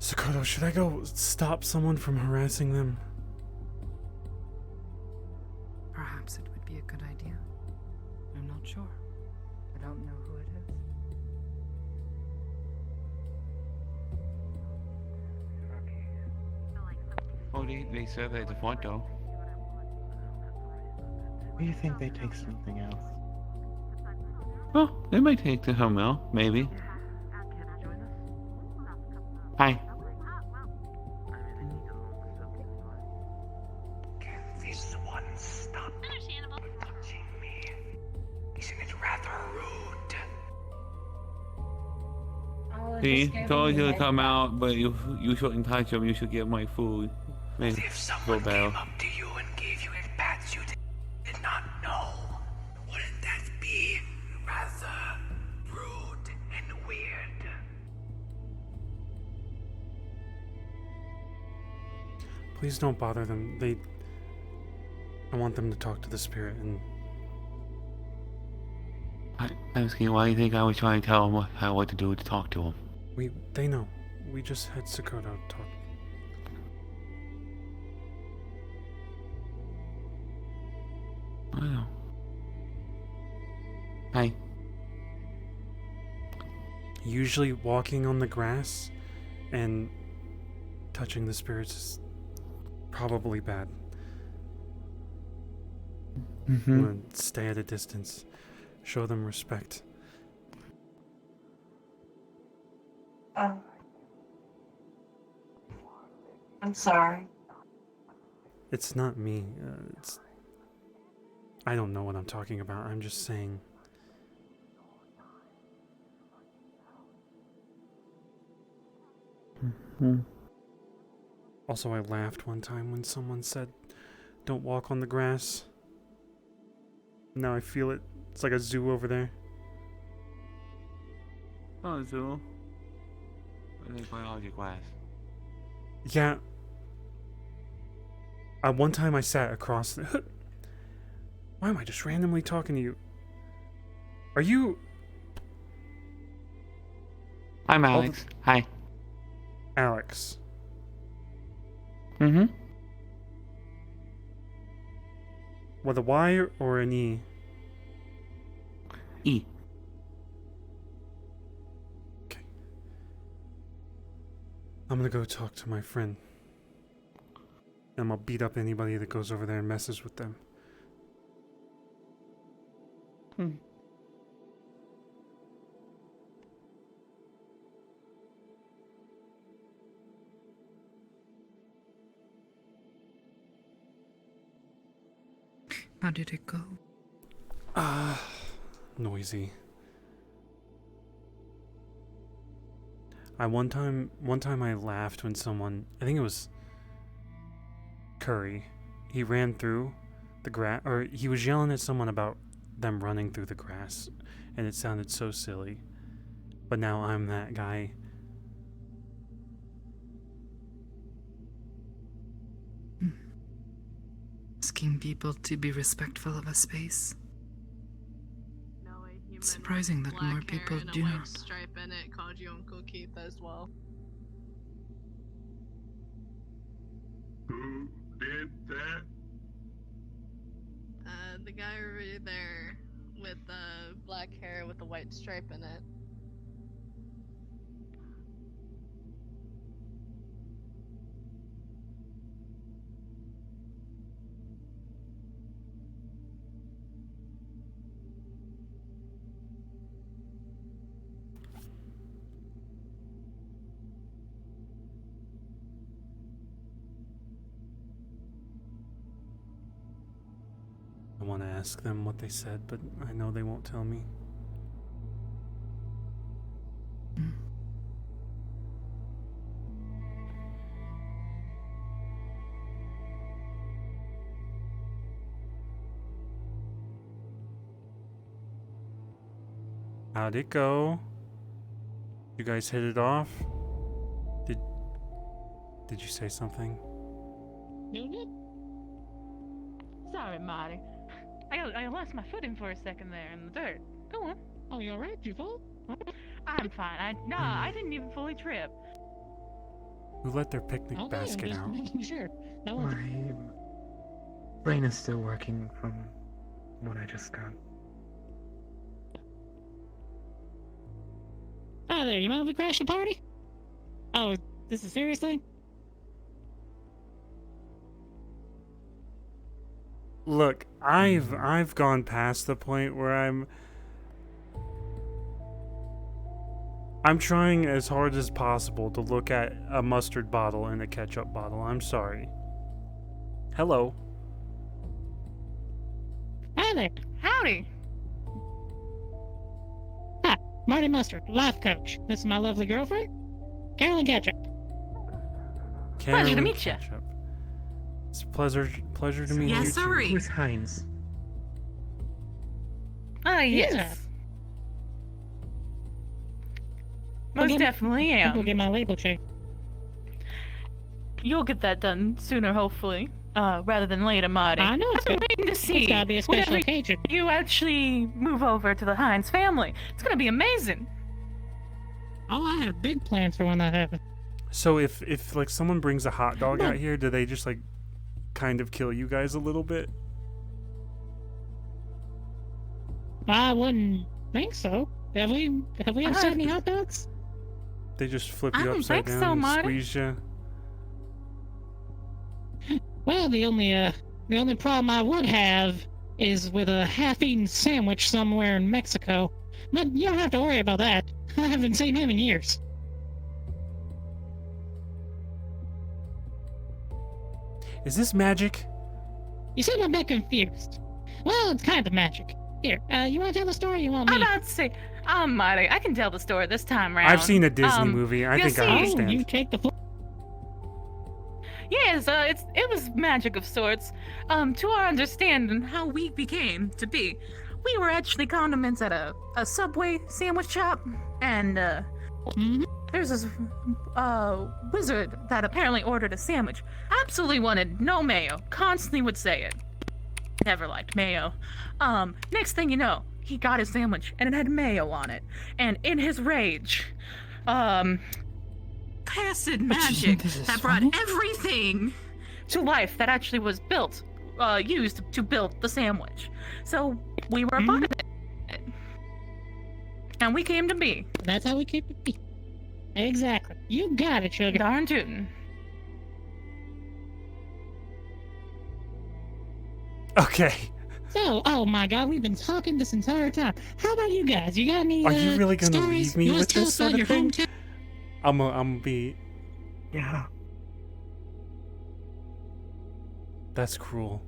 Sakoto, should I go stop someone from harassing them? Perhaps it would be a good idea. I'm not sure. I don't know who it is. Oh, they said that at the front though. Do you think they take something else? Oh, they might take the something maybe. Hi. Can this one stop touching me? Isn't it rather rude? See, told you to come out, but you shouldn't touch them. You should get my food. Maybe If someone go came up to you and gave you a pat you did not know, wouldn't that be rather rude and weird? Please don't bother them. I want them to talk to the spirit and... I was kidding. Why do you think I was trying to tell them what to do to talk to them? They know. We just had Sakoto talk. I know. Hi. Usually walking on the grass and touching the spirits is probably bad. I'm gonna stay at a distance. Show them respect. I'm sorry. It's not me. I don't know what I'm talking about. I'm just saying. Also, I laughed one time when someone said, "Don't walk on the grass." Now I feel it. It's like a zoo over there. Oh, zoo. I think biology class. Yeah. One time I sat across the... Why am I just randomly talking to you? Are you... I'm Alex. Hi. Alex? Mm-hmm. With a Y or an E? E. Okay. I'm gonna go talk to my friend. And I'll beat up anybody that goes over there and messes with them. How did it go? Noisy. One time I laughed when someone, I think it was Curry, he ran through the grass, or he was yelling at someone about them running through the grass, and it sounded so silly. But now I'm that guy. Asking people to be respectful of a space. It's surprising that more people do not. Stripe in it called you Uncle Keith as well. Who did that? The guy over there with the black hair with the white stripe in it. I want to ask them what they said, but I know they won't tell me. How'd it go? You guys hit it off? Did you say something? Sorry, Marty. I lost my footing for a second there in the dirt. Go on. Oh, you alright? You fall? I'm fine. I didn't even fully trip. Who let their picnic Okay, basket just out? making sure. No one. My brain is still working from what I just got. Hi there, you mind if we crash the party? Oh, this is serious thing? Look, I've gone past the point where I'm trying as hard as possible to look at a mustard bottle and a ketchup bottle. I'm sorry. Hello. Hi there. Howdy. Hi, Marty Mustard, life coach. This is my lovely girlfriend, Carolyn Ketchup. Karen to meet ya. Ketchup. It's a pleasure to meet you Yes, too. sirree. Who's Heinz? Oh, yes. Yeah. Most Okay. definitely We'll am. get my label changed. You'll get that done sooner, hopefully. Rather than later, Marty. I know it's I've been good. waiting to see It's gotta be a special whenever occasion. you actually move over to the Hines family. It's gonna be amazing. Oh, I have big plans for when that happens. So if like someone brings a hot dog out here, do they just like kind of kill you guys a little bit? I wouldn't think so. Have we upset any hot dogs? They just flip I you don't upside think down so, and Marty. squeeze you. Well, the only problem I would have is with a half-eaten sandwich somewhere in Mexico. But you don't have to worry about that. I haven't seen him in years. Is this magic? You seem a bit confused. Well, it's kind of magic. Here, you want to tell the story? Or you want me? I'm about to say, Marty, I can tell the story this time round. I've seen a Disney movie. I you think I see- understand. Oh, you take the floor. Yes, it was magic of sorts. To our understanding, how we became to be, we were actually condiments at a Subway sandwich shop, and Mhm. there's this wizard that apparently ordered a sandwich. Absolutely wanted no mayo. Constantly would say it. Never liked mayo. Next thing you know, he got his sandwich and it had mayo on it. And in his rage, Acid magic this is that brought funny? everything. to life that actually was built, used to build the sandwich. So we were a part of it. And we came to be. That's how we keep it. Exactly. You got it, sugar. Darn tootin'. Okay. So, oh my God, we've been talking this entire time. How about you guys? You got any? Are you really gonna stories? leave me You wanna with tell this us sort about of your thing? hometown? I'm gonna be. Yeah. That's cruel.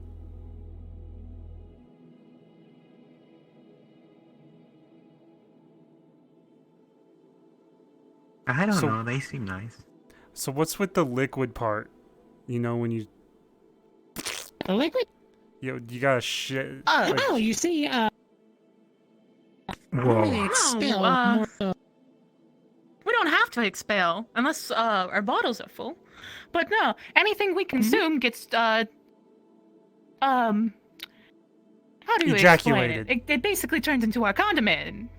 I don't So- know. They seem nice. So what's with the liquid part? You know when you The liquid? you gotta shit. Uh, like- Oh, you see, Whoa. really expel more. We don't have to expel unless our bottles are full. But no, anything we consume gets how do you explain Ejaculated. it? It basically turns into our condiment.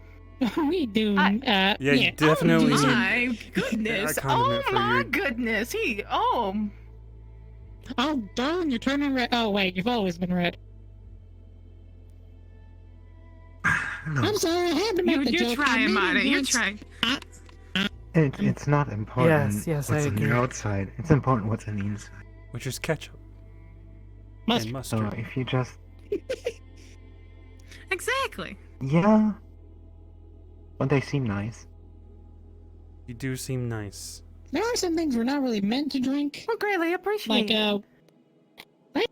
We do. Yeah, you definitely Oh need my goodness! a condiment Oh for my your- goodness! Oh, darn, you're turning red. Oh, wait, you've always been red. Look, I'm sorry, I had to make the You're joke. I trying, made it Marty. You're once. trying. it's not important Yes, I what's on the agree. outside. It's important what's on the inside. which is ketchup Mustard. and So mustard. if you just Exactly. yeah, but they seem nice. You do seem nice. There are some things we're not really meant to drink. We greatly appreciate Like, it.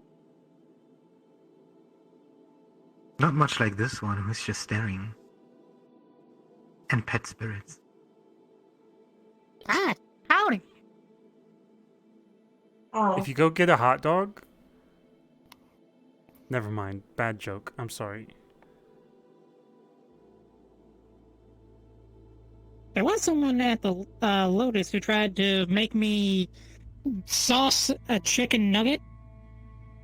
Not much like this one who's just staring. And pet spirits. Howdy. Oh, If you go get a hot dog. Never mind. Bad joke. I'm sorry. there was someone at the Lotus who tried to make me sauce a chicken nugget.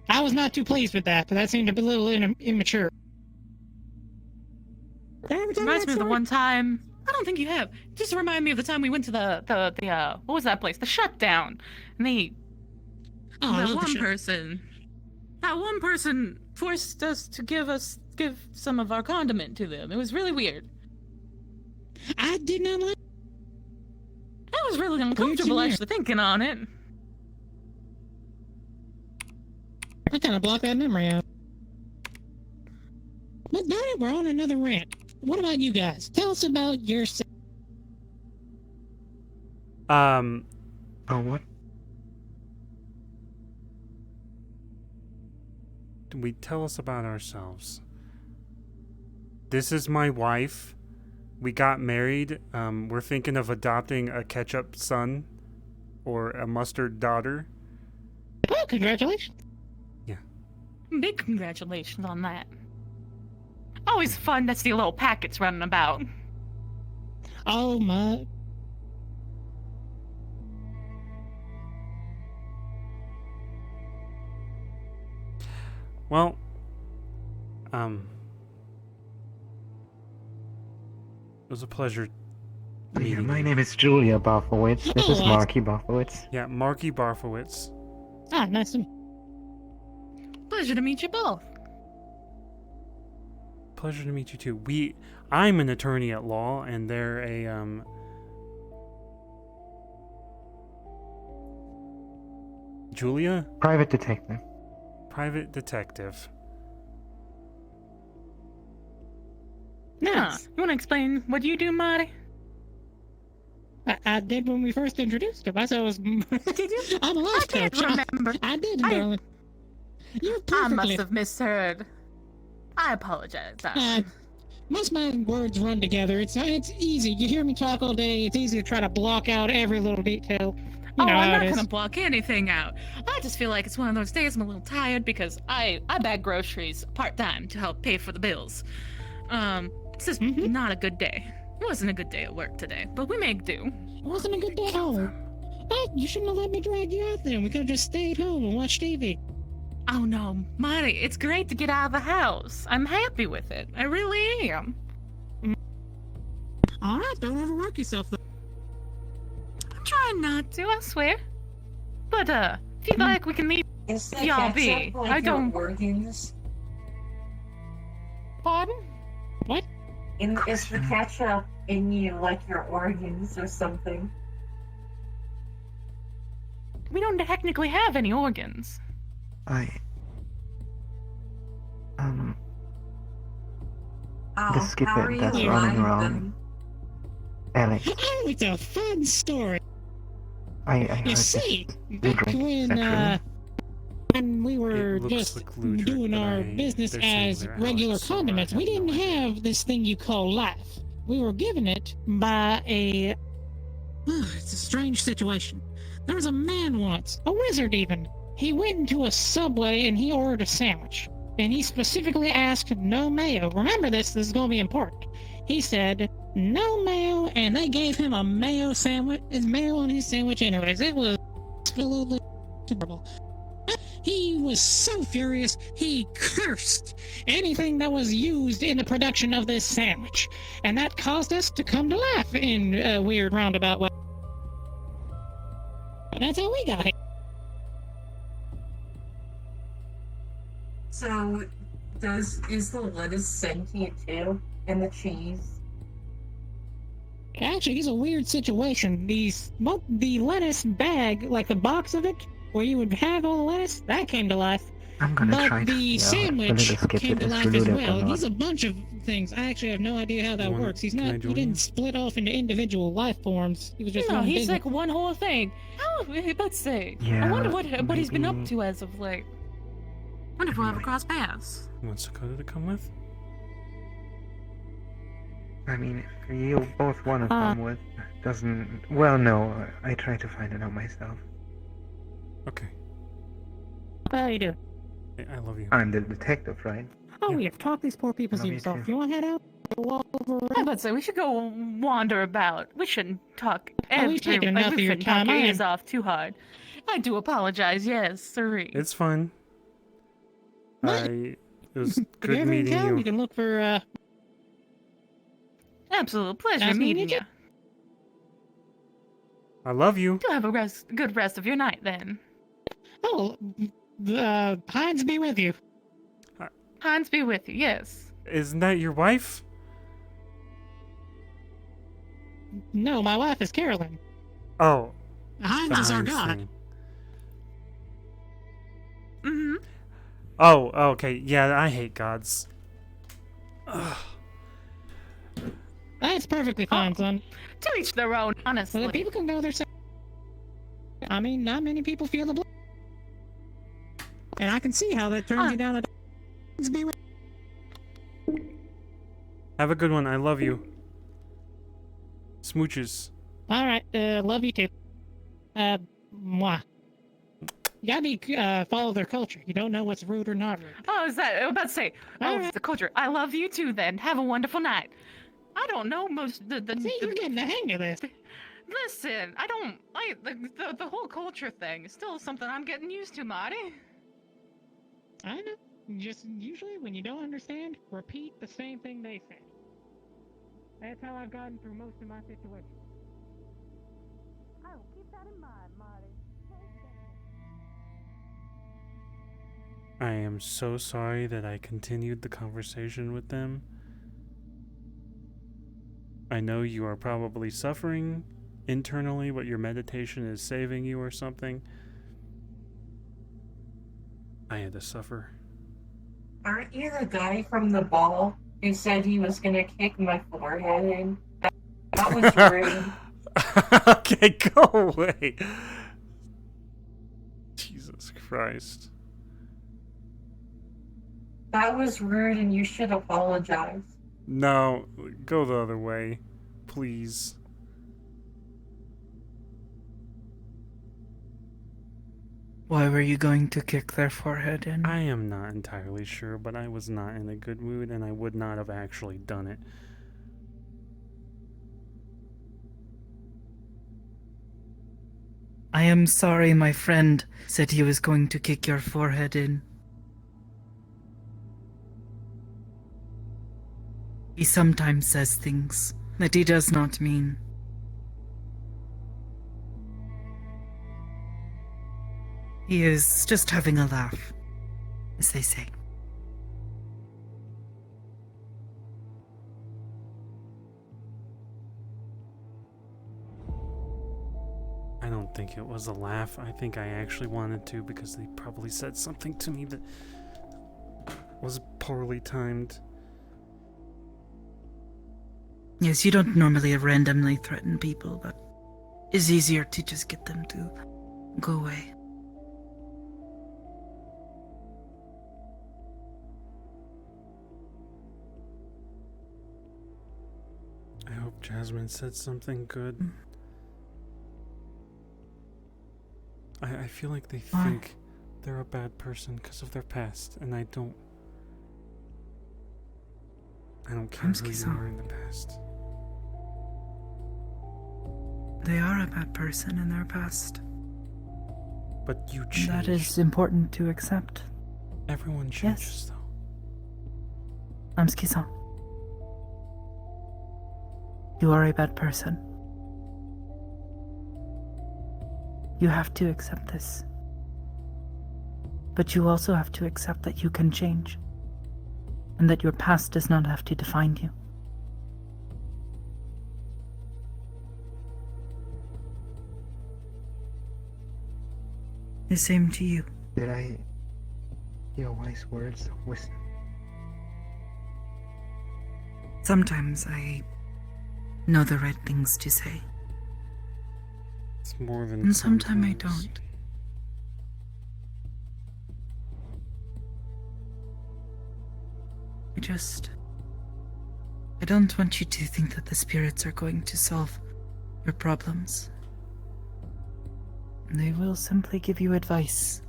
I was not too pleased with that, but that seemed a little immature. Did I ever tell you Reminds that me of the story? one time I don't think you have. Just remind me of the time we went to the what was that place? The Shutdown. And Oh, I that love the one shit. person. That one person forced us to give some of our condiment to them. It was really weird. I did not like. That was really uncomfortable, hear? actually, thinking on it. I kind of blocked that memory out. But darn it, we're on another rant. What about you guys? Tell us about your. Oh, what? We tell us about ourselves. This is my wife. We got married. We're thinking of adopting a ketchup son or a mustard daughter. Oh, congratulations. Big congratulations on that. Always fun to see little packets running about. Oh my. Well, it was a pleasure Yeah, meeting my you. name is Julia Barfowitz. This is Oh, Marky Barfowitz. Yeah, Marky Barfowitz. Ah, nice to meet. Pleasure to meet you both. Pleasure to meet you too. I'm an attorney at law, and they're a Julia, Private detective. private detective. Huh. You want to explain what you do, Marty? I did when we first introduced him. I said I was. Did you? I'm a I life can't coach. remember. I did, I- darling. You're I perfectly. must have misheard. I apologize. Most of my words run together. It's easy. You hear me talk all day. It's easy to try to block out every little detail. You know I'm how not it is. gonna block anything out. I just feel like it's one of those days I'm a little tired because I bag groceries part-time to help pay for the bills. It's just not a good day. It wasn't a good day at work today, but we make do. It wasn't a good day at home. Hey, you shouldn't have let me drag you out there. We could have just stayed home and watched TV. Oh no, Marty, it's great to get out of the house. I'm happy with it. I really am. All right, don't overwork yourself, though. I'm trying not to, I swear. But, if you'd like, we can leave. Is the Y'all ketchup be. like I your don't- organs? Pardon? What? Is the ketchup in you like your organs or something? We don't technically have any organs. Oh, The skipper how are you that's running alive around. then? Alex, Oh, it's a fun story. I heard You this. see, You back drink when we were It looks just like Ludric, doing but our they're business saying as they're regular Alex, so I condiments, we have didn't no idea. have this thing you call life. We were given it by a. It's a strange situation. There was a man once, a wizard even. He went into a Subway and he ordered a sandwich. And he specifically asked no mayo. Remember this is going to be important. He said no mayo, and they gave him a mayo sandwich. His mayo on his sandwich, anyways. It was absolutely terrible. He was so furious, he cursed anything that was used in the production of this sandwich. And that caused us to come to life in a weird roundabout way. And that's how we got here. So, is the lettuce sentient too? And the cheese? Actually, it's a weird situation. The lettuce bag, like the box of it, where you would have all the lettuce, that came to life. I'm gonna But try to the see how the sandwich little skipper came to is life as related or well. not. He's a bunch of things. I actually have no idea how that wanna- works. He's can I not. He join you? didn't split off into individual life forms. He was just No, one he's big like one whole thing. Oh, let's see. I Yeah, wonder what he's been up maybe- to as of late. Wonder if we'll ever cross paths. Wants Dakota to come with? I mean, you both want to come with. Doesn't. Well, no. I try to find it out myself. Okay. How you do? I love you. I'm the detective, right? Oh, Yeah. yeah. Talk these poor people to Love you yourself. too. You want to head out? Walk over. I would say we should go wander about. We shouldn't talk. Oh, we've taken enough of we your shouldn't talk time. your I ears am- off too hard. I do apologize. Yes, sorry. It's fun. What? It was If you're good ever in meeting town, you. you can look for Absolute pleasure Nice meeting meeting you. you. I love you. Do have a good rest of your night then. Oh, Hines be with you. Hans be with you, yes. Isn't that your wife? No, my wife is Carolyn. Oh, Hines is our Heinz god. thing. Mm-hmm. Oh, okay. Yeah, I hate gods. Ugh. That's perfectly fine, son. To each their own, So honestly. that people can know their side. I mean, not many people feel the blood. And I can see how that turns you down. Be with. Have a good one. I love you. Smooches. All right, love you too. Mwah. You gotta be, follow their culture. You don't know what's rude or not rude. Oh, is that? I was about to say. Oh, Alright. the culture. I love you too. Then have a wonderful night. I don't know most the. See, you're getting the hang of this. Listen, I don't. The whole culture thing is still something I'm getting used to, Marty. I know. Just usually when you don't understand, repeat the same thing they say. That's how I've gotten through most of my situations. I will keep that in mind, Marty. I am so sorry that I continued the conversation with them. I know you are probably suffering internally, but your meditation is saving you or something. I had to suffer. Aren't you the guy from the ball who said he was gonna kick my forehead in? That was rude. Okay, go away. Jesus Christ. That was rude and you should apologize. No, go the other way. Please. Why were you going to kick their forehead in? I am not entirely sure, but I was not in a good mood and I would not have actually done it. I am sorry my friend said he was going to kick your forehead in. He sometimes says things that he does not mean. He is just having a laugh, as they say. I don't think it was a laugh. I think I actually wanted to because they probably said something to me that was poorly timed. Yes, you don't normally randomly threaten people, but it's easier to just get them to go away. I hope Jasmine said something good. I feel like they Why? think they're a bad person because of their past, and I don't care who you Hamski-san. were in the past. They are a bad person in their past. But you And changed. that is important to accept. Everyone changes, though. Hamski-san. You are a bad person. You have to accept this. But you also have to accept that you can change. And that your past does not have to define you. The same to you. Did I hear wise words of wisdom? Sometimes I know the right things to say. It's more than And sometimes I sometimes. don't. I don't want you to think that the spirits are going to solve your problems. They will simply give you advice.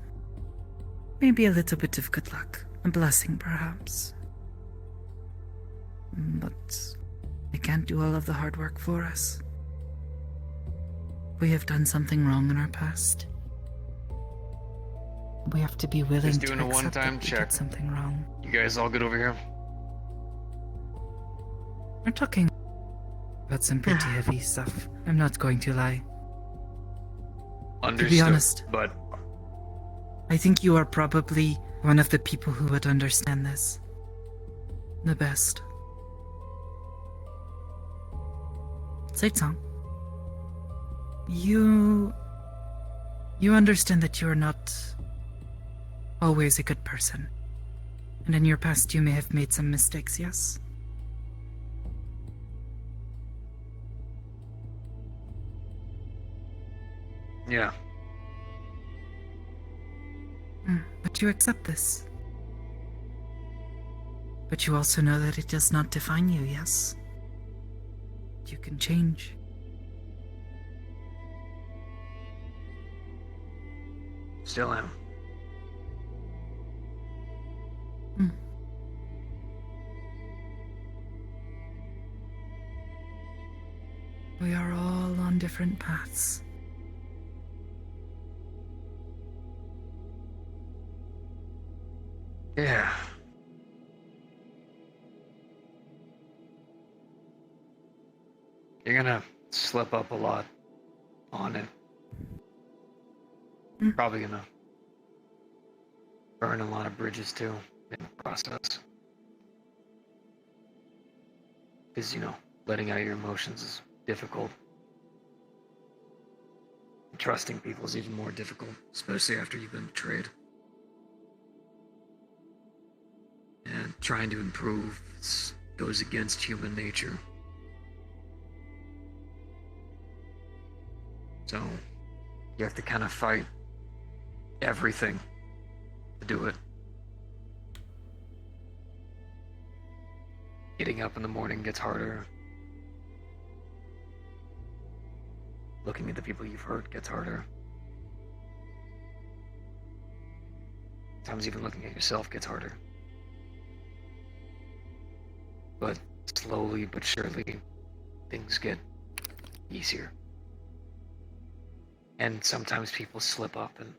Maybe a little bit of good luck. A blessing, perhaps. But they can't do all of the hard work for us. We have done something wrong in our past. We have to be willing Just to doing a accept one-time that we check. did something wrong. You guys all good over here? We're talking. about some pretty heavy stuff. I'm not going to lie. Understood. To be honest, But I think you are probably one of the people who would understand this the best. Seitsang, you understand that you are not always a good person. And in your past you may have made some mistakes, yes? yeah, But you accept this. But you also know that it does not define you, yes? You can change. still am. We are all on different paths. Yeah. You're gonna slip up a lot on it. Probably gonna burn a lot of bridges too in the process. Because, letting out your emotions is difficult. Trusting people is even more difficult, especially after you've been betrayed. And trying to improve goes against human nature. So, you have to kind of fight everything to do it. Getting up in the morning gets harder. Looking at the people you've hurt gets harder. Sometimes even looking at yourself gets harder. But slowly but surely, things get easier. And sometimes people slip up, and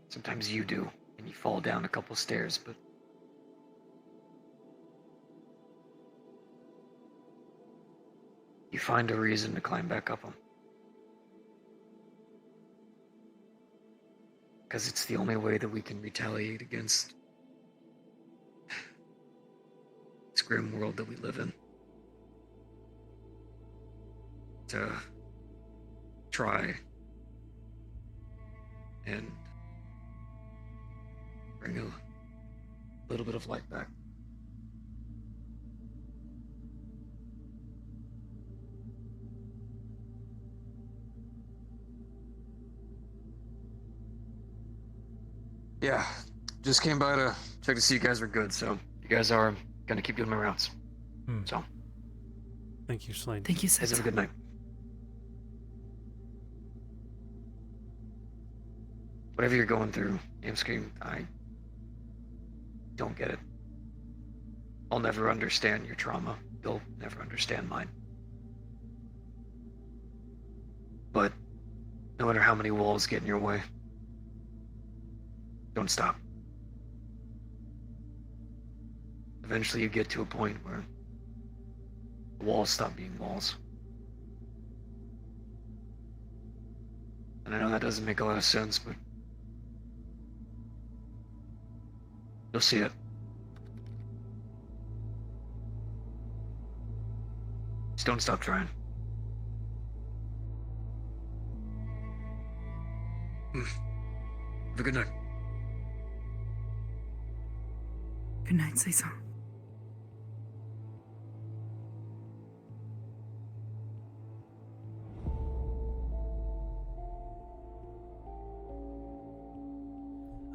sometimes you do, and you fall down a couple stairs, but you find a reason to climb back up them. Because it's the only way that we can retaliate against this grim world that we live in. To try and bring a little bit of light back. Yeah, just came by to check to see you guys are good, so you guys are gonna keep doing my rounds. So, Thank you, Slade. Thank you, guys have a Seitsang. good night. Whatever you're going through, Scream, I don't get it. I'll never understand your trauma. You'll never understand mine. But no matter how many walls get in your way, don't stop. Eventually you get to a point where the walls stop being walls. And I know that doesn't make a lot of sense, but you'll see it. Just don't stop trying. Have a good night. Good night, Seitsang.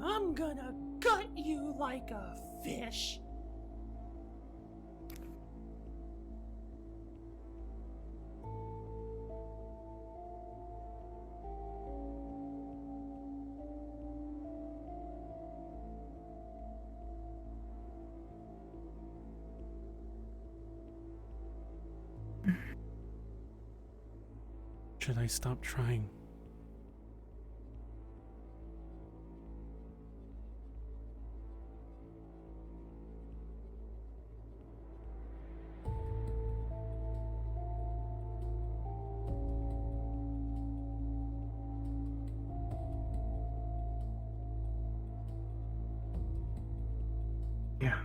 I'm gonna gut you like a fish. Should I stop trying? Yeah.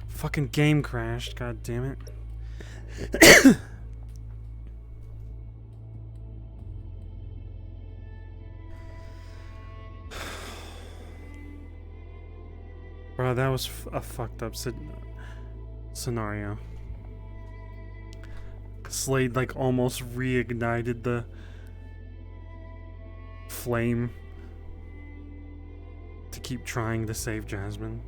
Fucking game crashed, god damn it. Bro, that was a fucked up scenario. Slade like almost reignited the flame to keep trying to save Jasmine.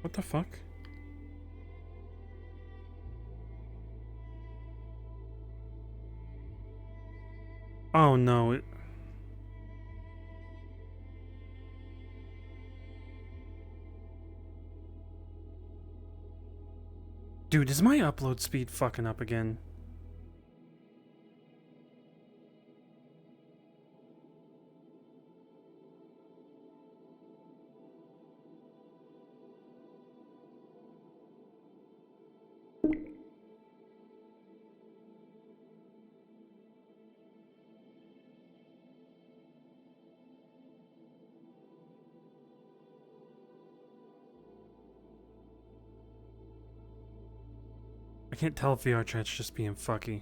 What the fuck? Oh no, Dude, is my upload speed fucking up again? I can't tell if VR chat's just being fucky.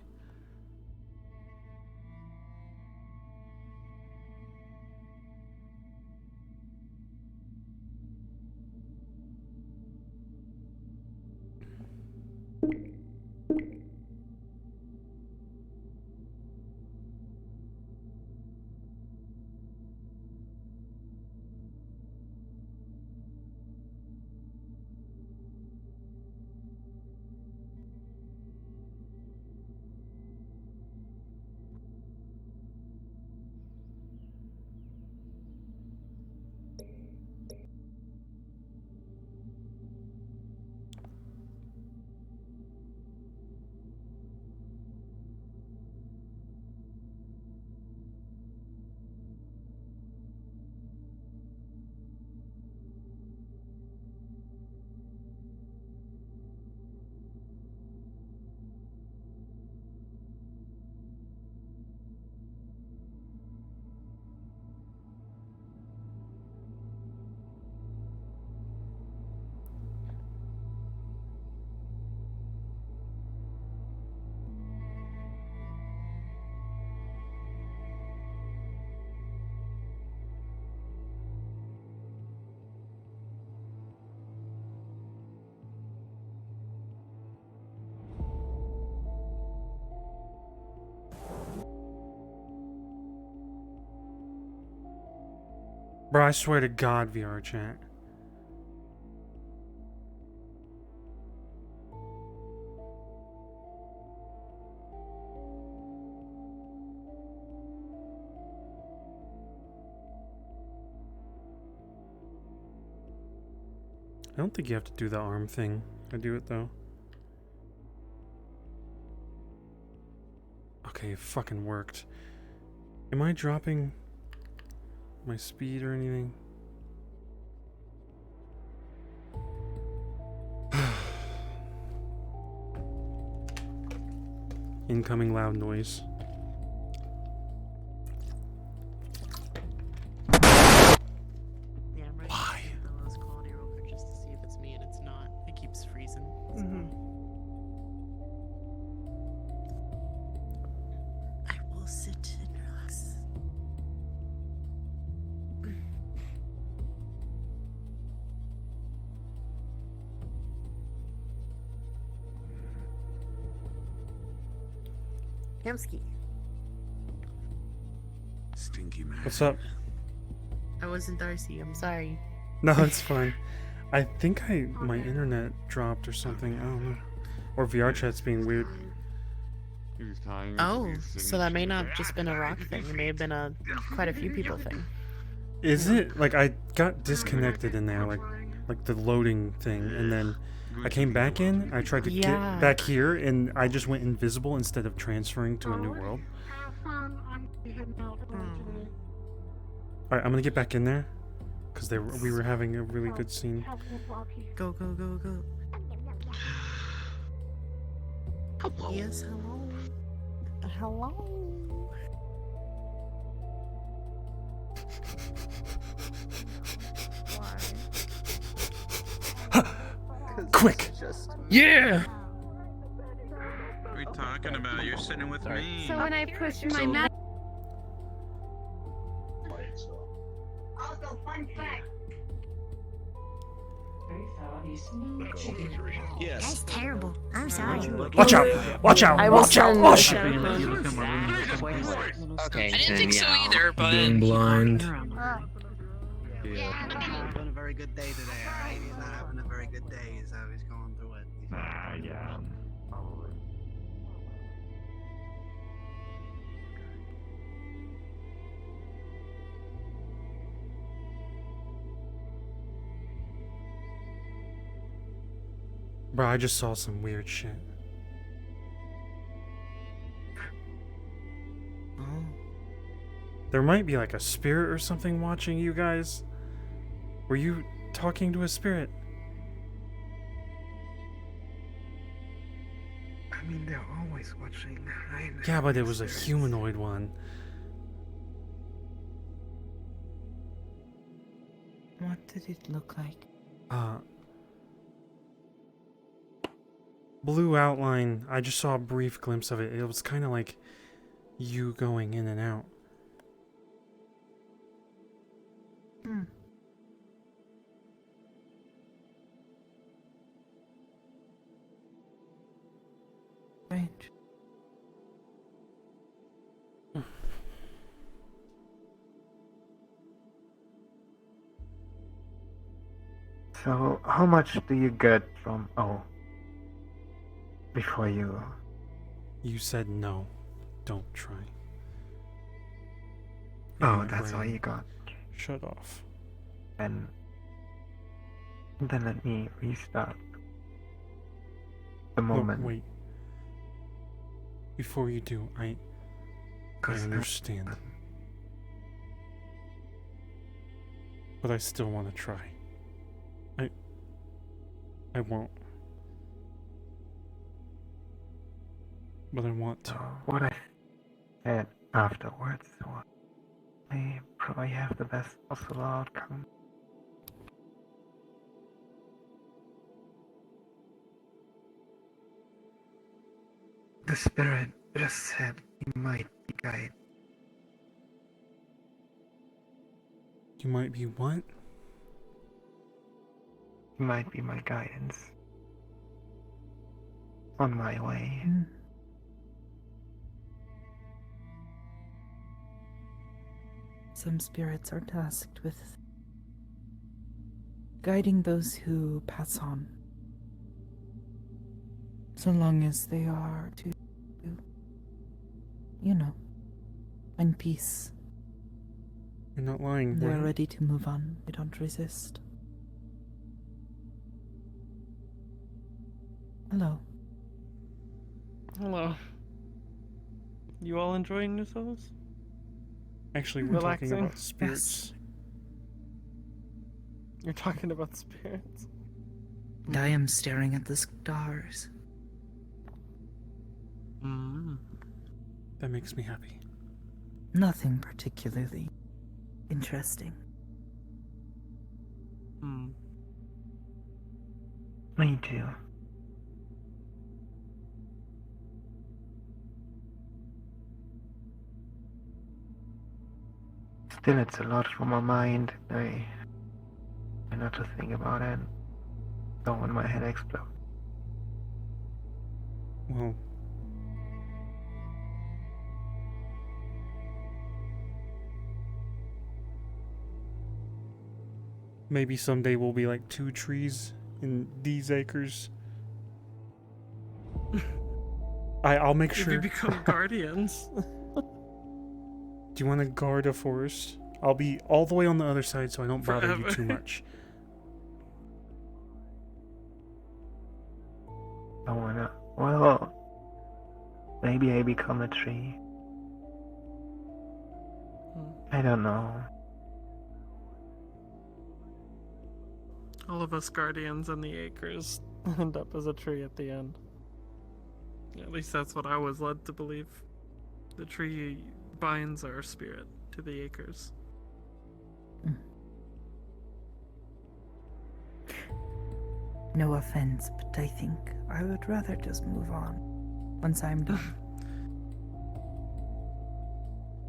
Bro, I swear to God, VR chat. I don't think you have to do the arm thing. I do it though. Okay, it fucking worked. Am I dropping my speed or anything? Incoming loud noise. Yeah, I'm ready Why? to do the lowest quality real quick just to see if it's me, and it's not. It keeps freezing. I will sit and relax. Hamsky. Stinky man. What's up? I wasn't Darcy. I'm sorry. No, it's fine. I think my internet dropped or something. I don't know. Or VR chat's being weird. Oh, so that may not have just been a rock thing. It may have been a quite a few people thing. Is it? Like, I got disconnected in there, like the loading thing, and then I came back in, I tried to Yeah. get back here, and I just went invisible instead of transferring to a new world. Alright, I'm gonna get back in there, because we were having a really good scene. Go, go, go, go. Hello. Yes, hello. Hello. Quick! Yeah! What are you talking about? You're sitting with me. So when I push my mouse. Also, fun fact. Yes. That's terrible. I'm sorry. Watch out! Watch out! Watch out! Watch out! Okay. I didn't think so either, but Being blind. Yeah. Having a very good day today, alright? He's not having a very good day, is how he's going through it. Yeah. Bro, I just saw some weird shit. There might be like a spirit or something watching you guys. Were you talking to a spirit? I mean, they're always watching, right? Yeah, but it was a humanoid one. What did it look like? Blue outline. I just saw a brief glimpse of it. It was kind of like you going in and out. Right. So, how much do you get from... Oh. Before you... You said no. Don't try. Oh, My that's all brain you got. Shut off. And then let me restart. The Look, moment. wait. Before you do, I understand. But I still want to try. I won't. But I want to. What I said afterwards was, I probably have the best possible outcome. The spirit just said he might be guided. You might be what? He might be my guidance. On my way. Some spirits are tasked with guiding those who pass on. So long as they are to, find peace. You're not lying, They're right? ready to move on. They don't resist. Hello. Hello. You all enjoying yourselves? Actually, we're talking Relaxing? about spirits. You're talking about spirits? And I am staring at the stars. That makes me happy. Nothing particularly interesting. Me too. Still, it's a lot for my mind. I not to think about it. Don't want my head to explode. Well, maybe someday we'll be like 2 trees in these acres. I'll make sure. If you become guardians. Do you want to guard a forest? I'll be all the way on the other side so I don't bother you Forever. too much. I wanna. Well, maybe I become a tree. I don't know. All of us guardians in the acres end up as a tree at the end. At least that's what I was led to believe. The tree binds our spirit to the acres. No offense, but I think I would rather just move on once I'm done.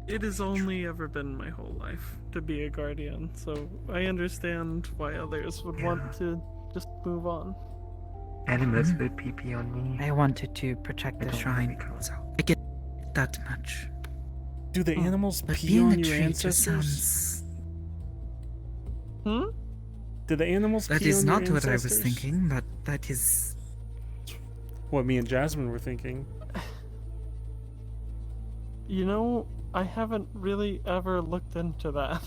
It has only ever been my whole life to be a guardian, so I understand why others would want to just move on. Animals will pee on me. I wanted to protect the shrine, so I get that much. Do the animals But pee being on a your tree just ancestors? sounds... Do the animals That pee is on your not what I was ancestors? thinking, but that is... What me and Jasmine were thinking. You know, I haven't really ever looked into that.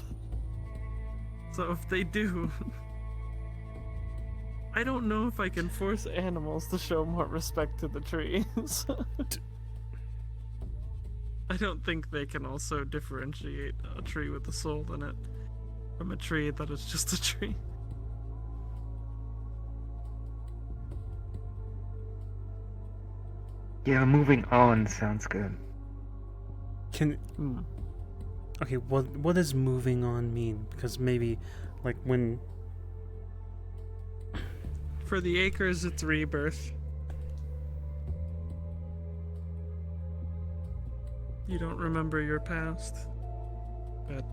So if they do... I don't know if I can force animals to show more respect to the trees. I don't think they can also differentiate a tree with a soul in it from a tree that is just a tree. Yeah, moving on sounds good. Can Okay, what does moving on mean? Because maybe like when For the acres, it's rebirth. You don't remember your past, but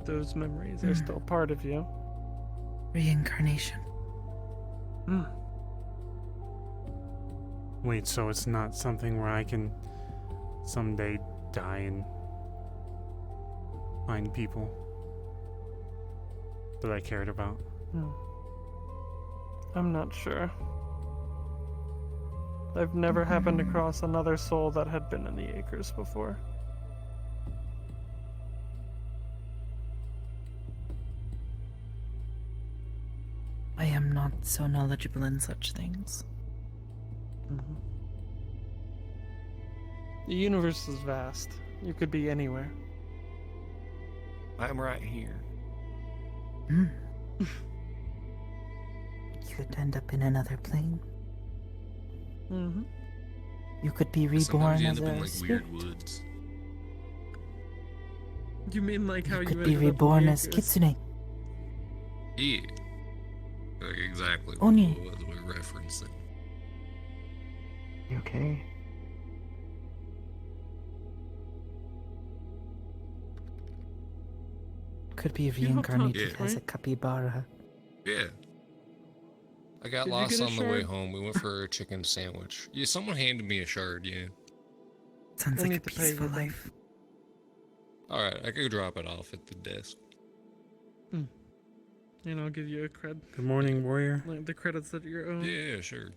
those memories are still part of you. Reincarnation. Wait, so it's not something where I can someday die and find people that I cared about? I'm not sure. I've never happened across another soul that had been in the acres before. I am not so knowledgeable in such things. The universe is vast. You could be anywhere. I'm right here. You could end up in another plane. You could be Sometimes reborn you as end up in a like spirit. weird woods. You mean like how you Could ended be up in the reborn as acres? Kitsune. Yeah. Like exactly Oni. what we're referencing. You okay? Could be You don't reincarnated talk- as Yeah. a capybara. Yeah. I got Did you lost get a on the way shard? home. We went for a chicken sandwich. Yeah, someone handed me a shard, yeah. Sounds I like a need to pay peaceful you then. life. Alright, I could drop it off at the desk. And I'll give you a cred. Good morning, warrior. Like the credits that you're owed. Yeah, sure.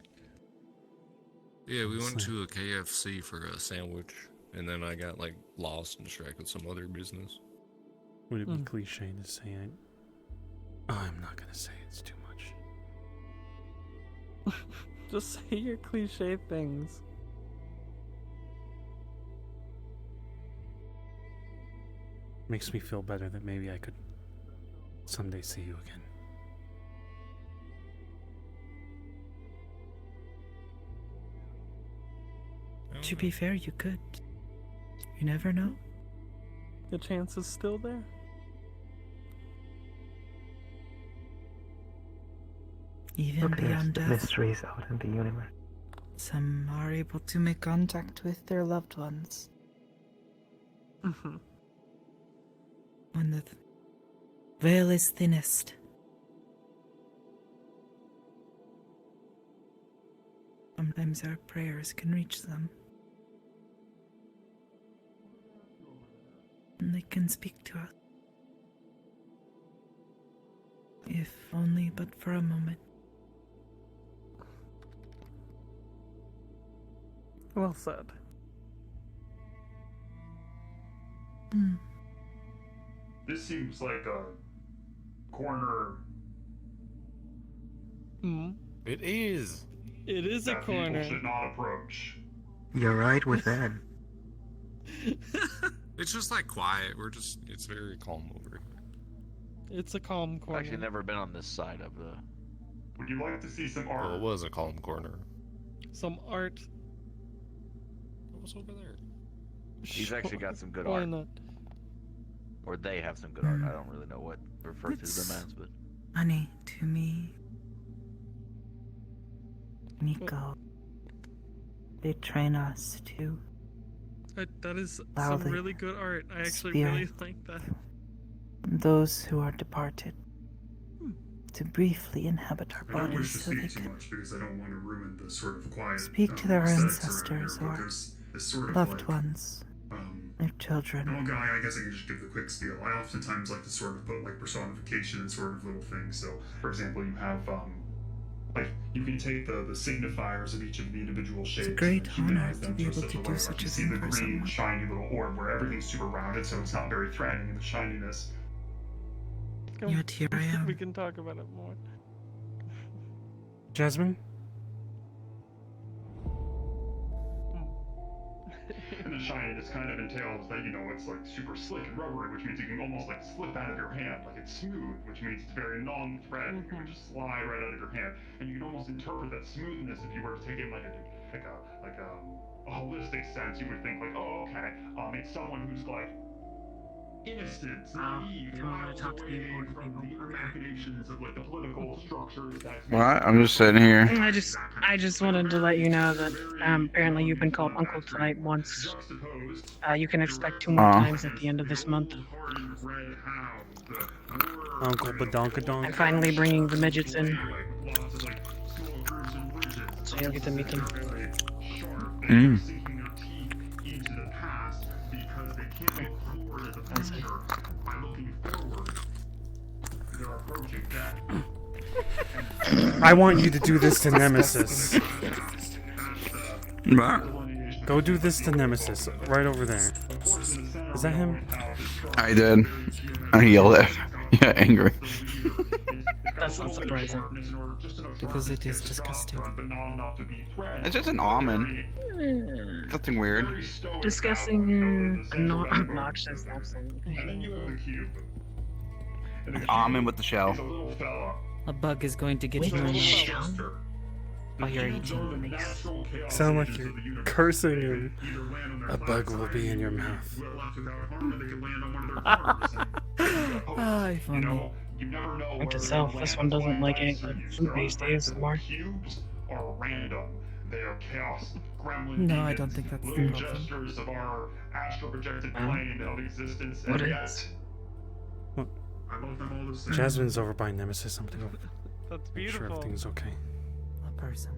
Yeah, we went to a KFC for a sandwich, and then I got like lost and distracted with some other business. Would it be cliche to say it? Oh, I'm not gonna say it's too much. Just say your cliche things. Makes me feel better that maybe I could someday see you again. To be fair, you could. You never know. The chance is still there. Even Look, there's beyond death, mysteries out in the universe. some are able to make contact with their loved ones. When the veil is thinnest. Sometimes our prayers can reach them. And they can speak to us. If only but for a moment. Well said. This seems like a corner. It is. It is a that corner. People should not approach. You're right with that. It's just like quiet. It's very calm over here. It's a calm I've corner. actually never been on this side of the. Would you like to see some art? Well, it was a calm corner. Some art. What was over there? He's actually got some good Why art. not? Or they have some good art. I don't really know what to refer to them as, but. Honey, to me. Nico. They train us to That is allow some the really good art. I actually really spirit like that. those who are departed to briefly inhabit our I don't wish bodies to so they speak too could much because I don't want to ruin the sort of quiet. speak to their setups ancestors around here, but or there's this sort of loved like, ones, their children. Oh, guy, I guess I can just give the quick spiel. I oftentimes like to sort of put like personification and sort of little things. So, for example, you have like you can take the signifiers of each of the individual shapes. It's a great and honor humanize to them be a able such to way, do like, such you a see thing the for green, someone. shiny little orb where everything's super rounded, so it's not very threatening in the shininess. Yet here I am. We can talk about it more. Jasmine? And the shininess kind of entails that, you know, it's like super slick and rubbery, which means you can almost like slip out of your hand. Like it's smooth, which means it's very non-thread. You can just slide right out of your hand. And you can almost interpret that smoothness if you were to take it in like a holistic sense. You would think like, oh, okay, it's someone who's like innocent, naive, miles away from the machinations of like the political structures that. Well, I'm just sitting here. I just wanted to let you know that apparently you've been called Uncle tonight once. You can expect 2 more times at the end of this month. Uncle Badonkadonk. I'm finally bringing the midgets in, so you'll get to meet them. I want you to do this to Nemesis. Go do this to Nemesis, right over there. Is that him? I did. I yelled at him. Yeah, angry. That's not surprising. Because it is disgusting. It's just an almond. Nothing weird. Discussing obnoxious, absolutely. An almond with the shell. A bug is going to get you in the shell while you're eating this. Sound like you're cursing him. A bug will be in your mouth. Ah, funny. Note to self, this one doesn't like food-based ASMR. Are random. They are chaos. Gremlin No, I demons, don't think that's the little problem. gestures of our astral projected plane of existence, What and is? yet I love them all the same. Jasmine's over by Nemesis. I'm gonna go That's make sure beautiful. everything's okay. A person.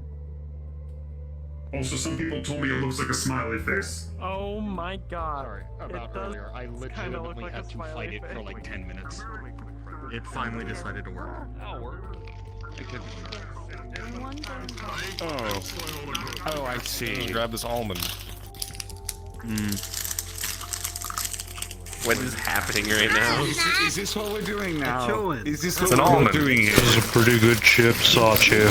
Also, some people told me it looks like a smiley face. Oh my god. Sorry about It does earlier. I kinda look legitimately like a had to smiley fight it for face. like 10 minutes. it finally decided to work. Oh, I see. Grab this almond. What is happening right now? Is this what we're doing now? Is this It's what an we're almond. doing here? This is a pretty good chip, Sachi.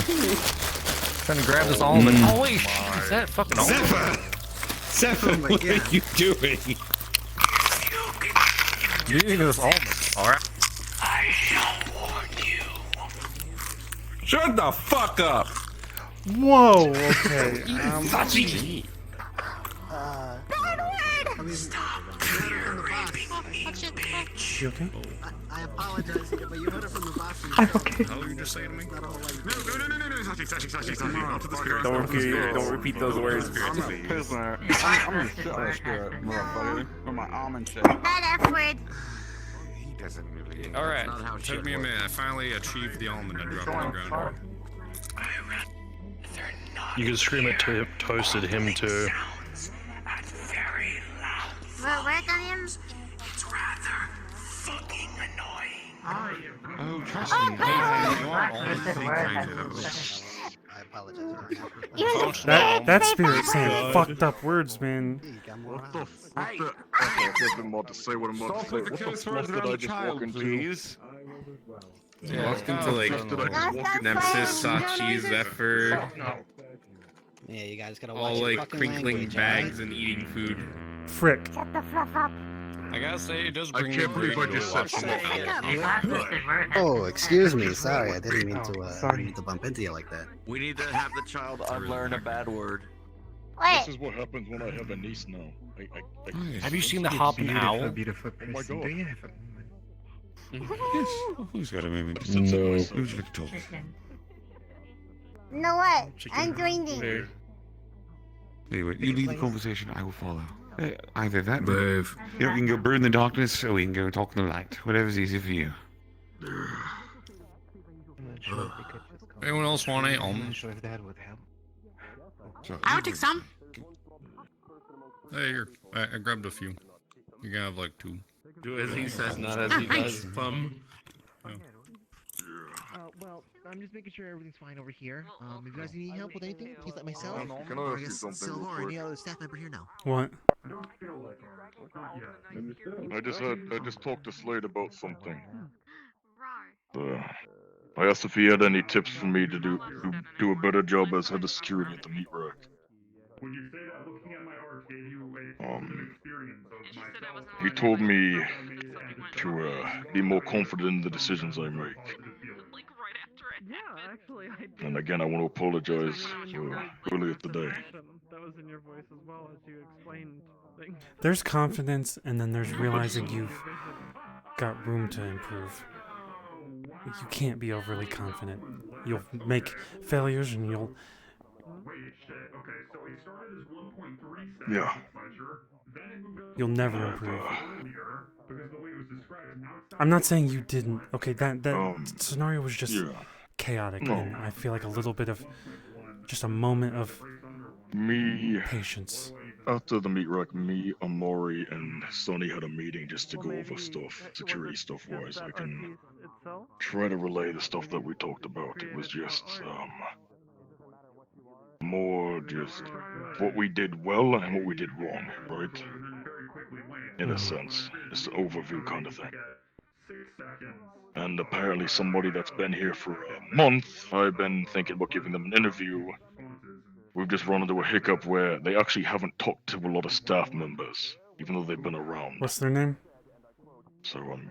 Trying to grab this almond. Mm. Holy shit, is that fucking almond? Zephyr, What are you doing? You're eating this almond, alright? I shall warn you. Shut the fuck up! Whoa, okay. Sachi! Stop raping me, You okay? I apologize, but you heard it from the boss. I'm okay. How are you just saying to me? Not a whole lot. No, Sachi. Don't repeat those words. I'm a prisoner. I'm a spirit, motherfucker. With my almond shit. That F word. He doesn't really. Alright, took me a minute. I finally achieved the almond and dropped it on the ground. You can scream it to toasted him too. We'll work on him. It's rather fucking annoying. Oh, trust Oh, me. no. You are only kind of. I apologize. That spirit saying fucked up words, man. What the fuck? I have more to say what I'm about to say. What the fuck did I just walk into? Please. Welcome to like Nemesis, Sachi, Zephyr. Yeah, you guys gotta watch All your like fucking crinkling language, bags and eating food. Frick. Shut the fluff up. I gotta say, it does I bring can't me believe I great just joy said watching something. that. Oh, excuse me. Sorry, I didn't mean to bump into you like that. We need to have the child unlearn a bad word. Wait. This is what happens when I have a niece now. Have you seen the hopping owl? Beautiful Oh my person. God. Do you have a Who's got a movie? No. Who's like talking? You know what? I'm joining. Anyway, you lead the conversation, I will follow. Either that, move. You know, we can go burn the darkness, or we can go talk in the light. Whatever's easy for you. Anyone else want a I'm almond? not sure if that would help. I'll take some. Hey, here. I grabbed a few. You can have like 2. Do as he says, not as he does. Plum. Well, I'm just making sure everything's fine over here. If you guys need help with anything, please let myself. Can I or ask you something Silva real or any quick? other staff member here know. What? I just talked to Slade about something. I asked if he had any tips for me to do a better job as head of security at the meat rack. When you say that, looking at my art gave you a experience of myself. He told me to be more confident in the decisions I make. Yeah, actually, I did. And again, I want to apologize for earlier today. That was in your voice as well as you explained things. There's confidence, and then there's realizing you've got room to improve. You can't be overly confident. You'll make failures, and you'll. Yeah. You'll never improve. I'm not saying you didn't. Okay, that scenario was just chaotic, and I feel like a little bit of just a moment of patience. After the meat rack, me, Amori, and Sonny had a meeting just to go over stuff, security stuff wise. I can try to relay the stuff that we talked about. It was just more just what we did well and what we did wrong, right? In a sense, just an overview kind of thing. And apparently somebody that's been here for a month, I've been thinking about giving them an interview. We've just run into a hiccup where they actually haven't talked to a lot of staff members, even though they've been around. What's their name? So, Remy.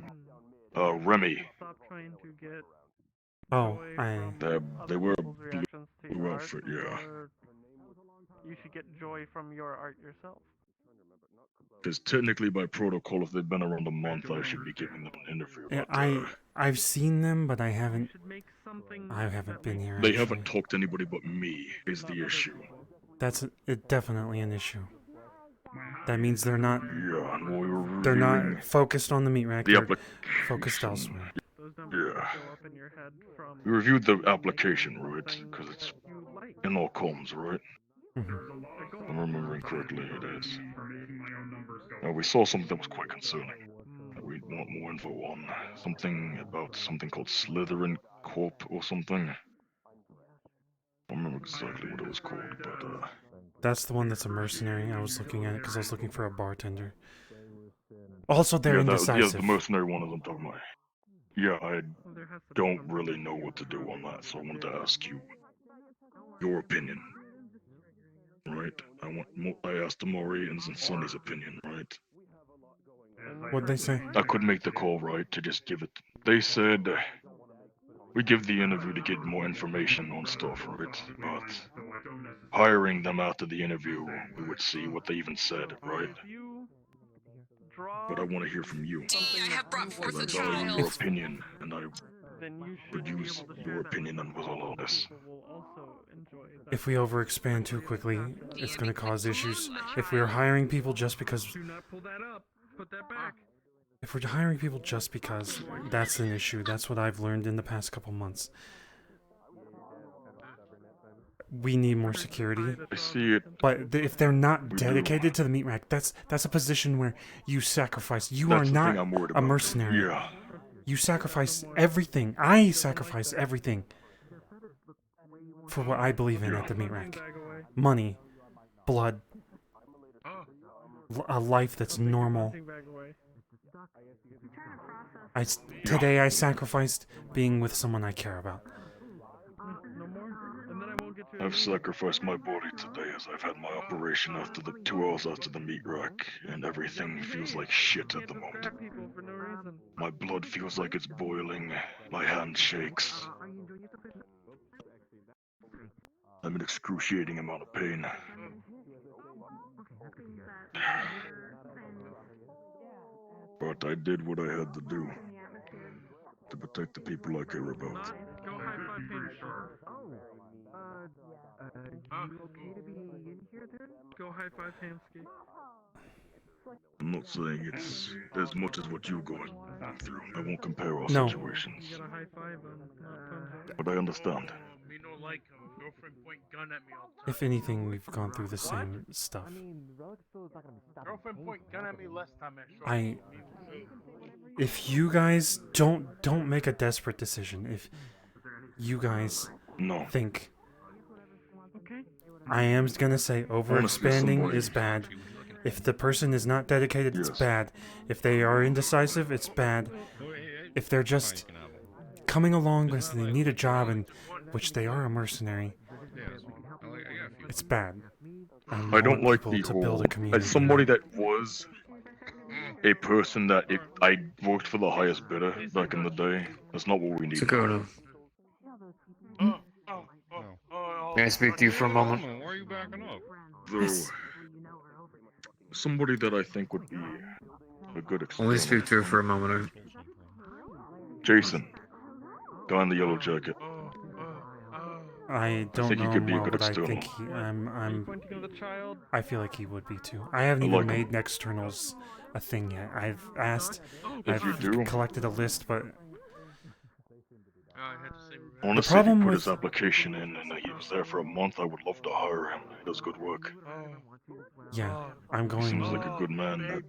Oh, They were blue outfit, yeah. You should get joy from your art yourself. Because technically by protocol, if they've been around a month, I should be giving them an interview. Yeah, But, I've seen them, but I haven't been here. they actually. haven't talked to anybody but me, is the issue. That's definitely an issue. That means they're not. Yeah, and we were They're reviewing not focused on the meat rack. the They're application. focused elsewhere. Yeah. We reviewed the application, right? Because it's in all comms, right? I'm remembering correctly, it is. We saw something that was quite concerning. want more info on. Something about something called Slytherin Corp or something. I don't remember exactly what it was called, but That's the one that's a mercenary. I was looking at it because I was looking for a bartender. Also, they're yeah, indecisive. the mercenary one is I'm talking about. Yeah, I don't really know what to do on that, so I wanted to ask you your opinion. Right? I asked Amori and Sonny's opinion, right? What'd they say? I could make the call, right, to just give it. They said we give the interview to get more information on stuff, right? But hiring them after the interview, we would see what they even said, right? But I want to hear from you. I have brought forth Because a I value child. your opinion, and I would use your opinion on all of this. If we overexpand too quickly, it's going to cause issues. If we are hiring people just because... Do not pull that up. Put that back. If we're hiring people just because, that's an issue. That's what I've learned in the past couple months. We need more security. I see it. But if they're not We dedicated to the meat rack, that's a position where you sacrifice. You That's are the not thing I'm worried a about. mercenary. Yeah. You sacrifice everything. I sacrifice everything for what I believe in at the meat rack. Money, blood, a life that's normal. Today I sacrificed being with someone I care about. I've sacrificed my body today as I've had my operation after the 2 hours after the meat rack, and everything feels like shit at the moment. My blood feels like it's boiling, my hand shakes. I'm in excruciating amount of pain. But I did what I had to do to protect the people I care about. Go high five him. Go high five Hamsky. I'm not saying it's as much as what you're going through. I won't compare our No. situations. You got a high five on But I understand. Me no like girlfriend point gun at me all the time. If anything, we've gone through the same stuff. Girlfriend point gun at me last time I If you guys don't make a desperate decision, if you guys think, I am gonna say overexpanding is bad. If the person is not dedicated, it's bad. If they are indecisive, it's bad. If they're just coming along because they need a job, and which they are a mercenary, it's bad. I don't like the to build whole. a community. As somebody that was a person that I worked for the highest bidder back in the day, that's not what we need. Sakura. May I speak to you for a moment? Why are you backing up? Though, somebody that I think would be a good Only experiment. speak to her for a moment. Jason, guy in the yellow jacket. I don't think he know could him be a well, good but I external. think I feel like he would be too. I haven't even like him. made externals a thing yet. I've asked, If you do. collected a list, but Honestly, problem he put with- his application in and he was there for a month. I would love to hire him. He does good work. yeah, I'm He going. seems like a good man. That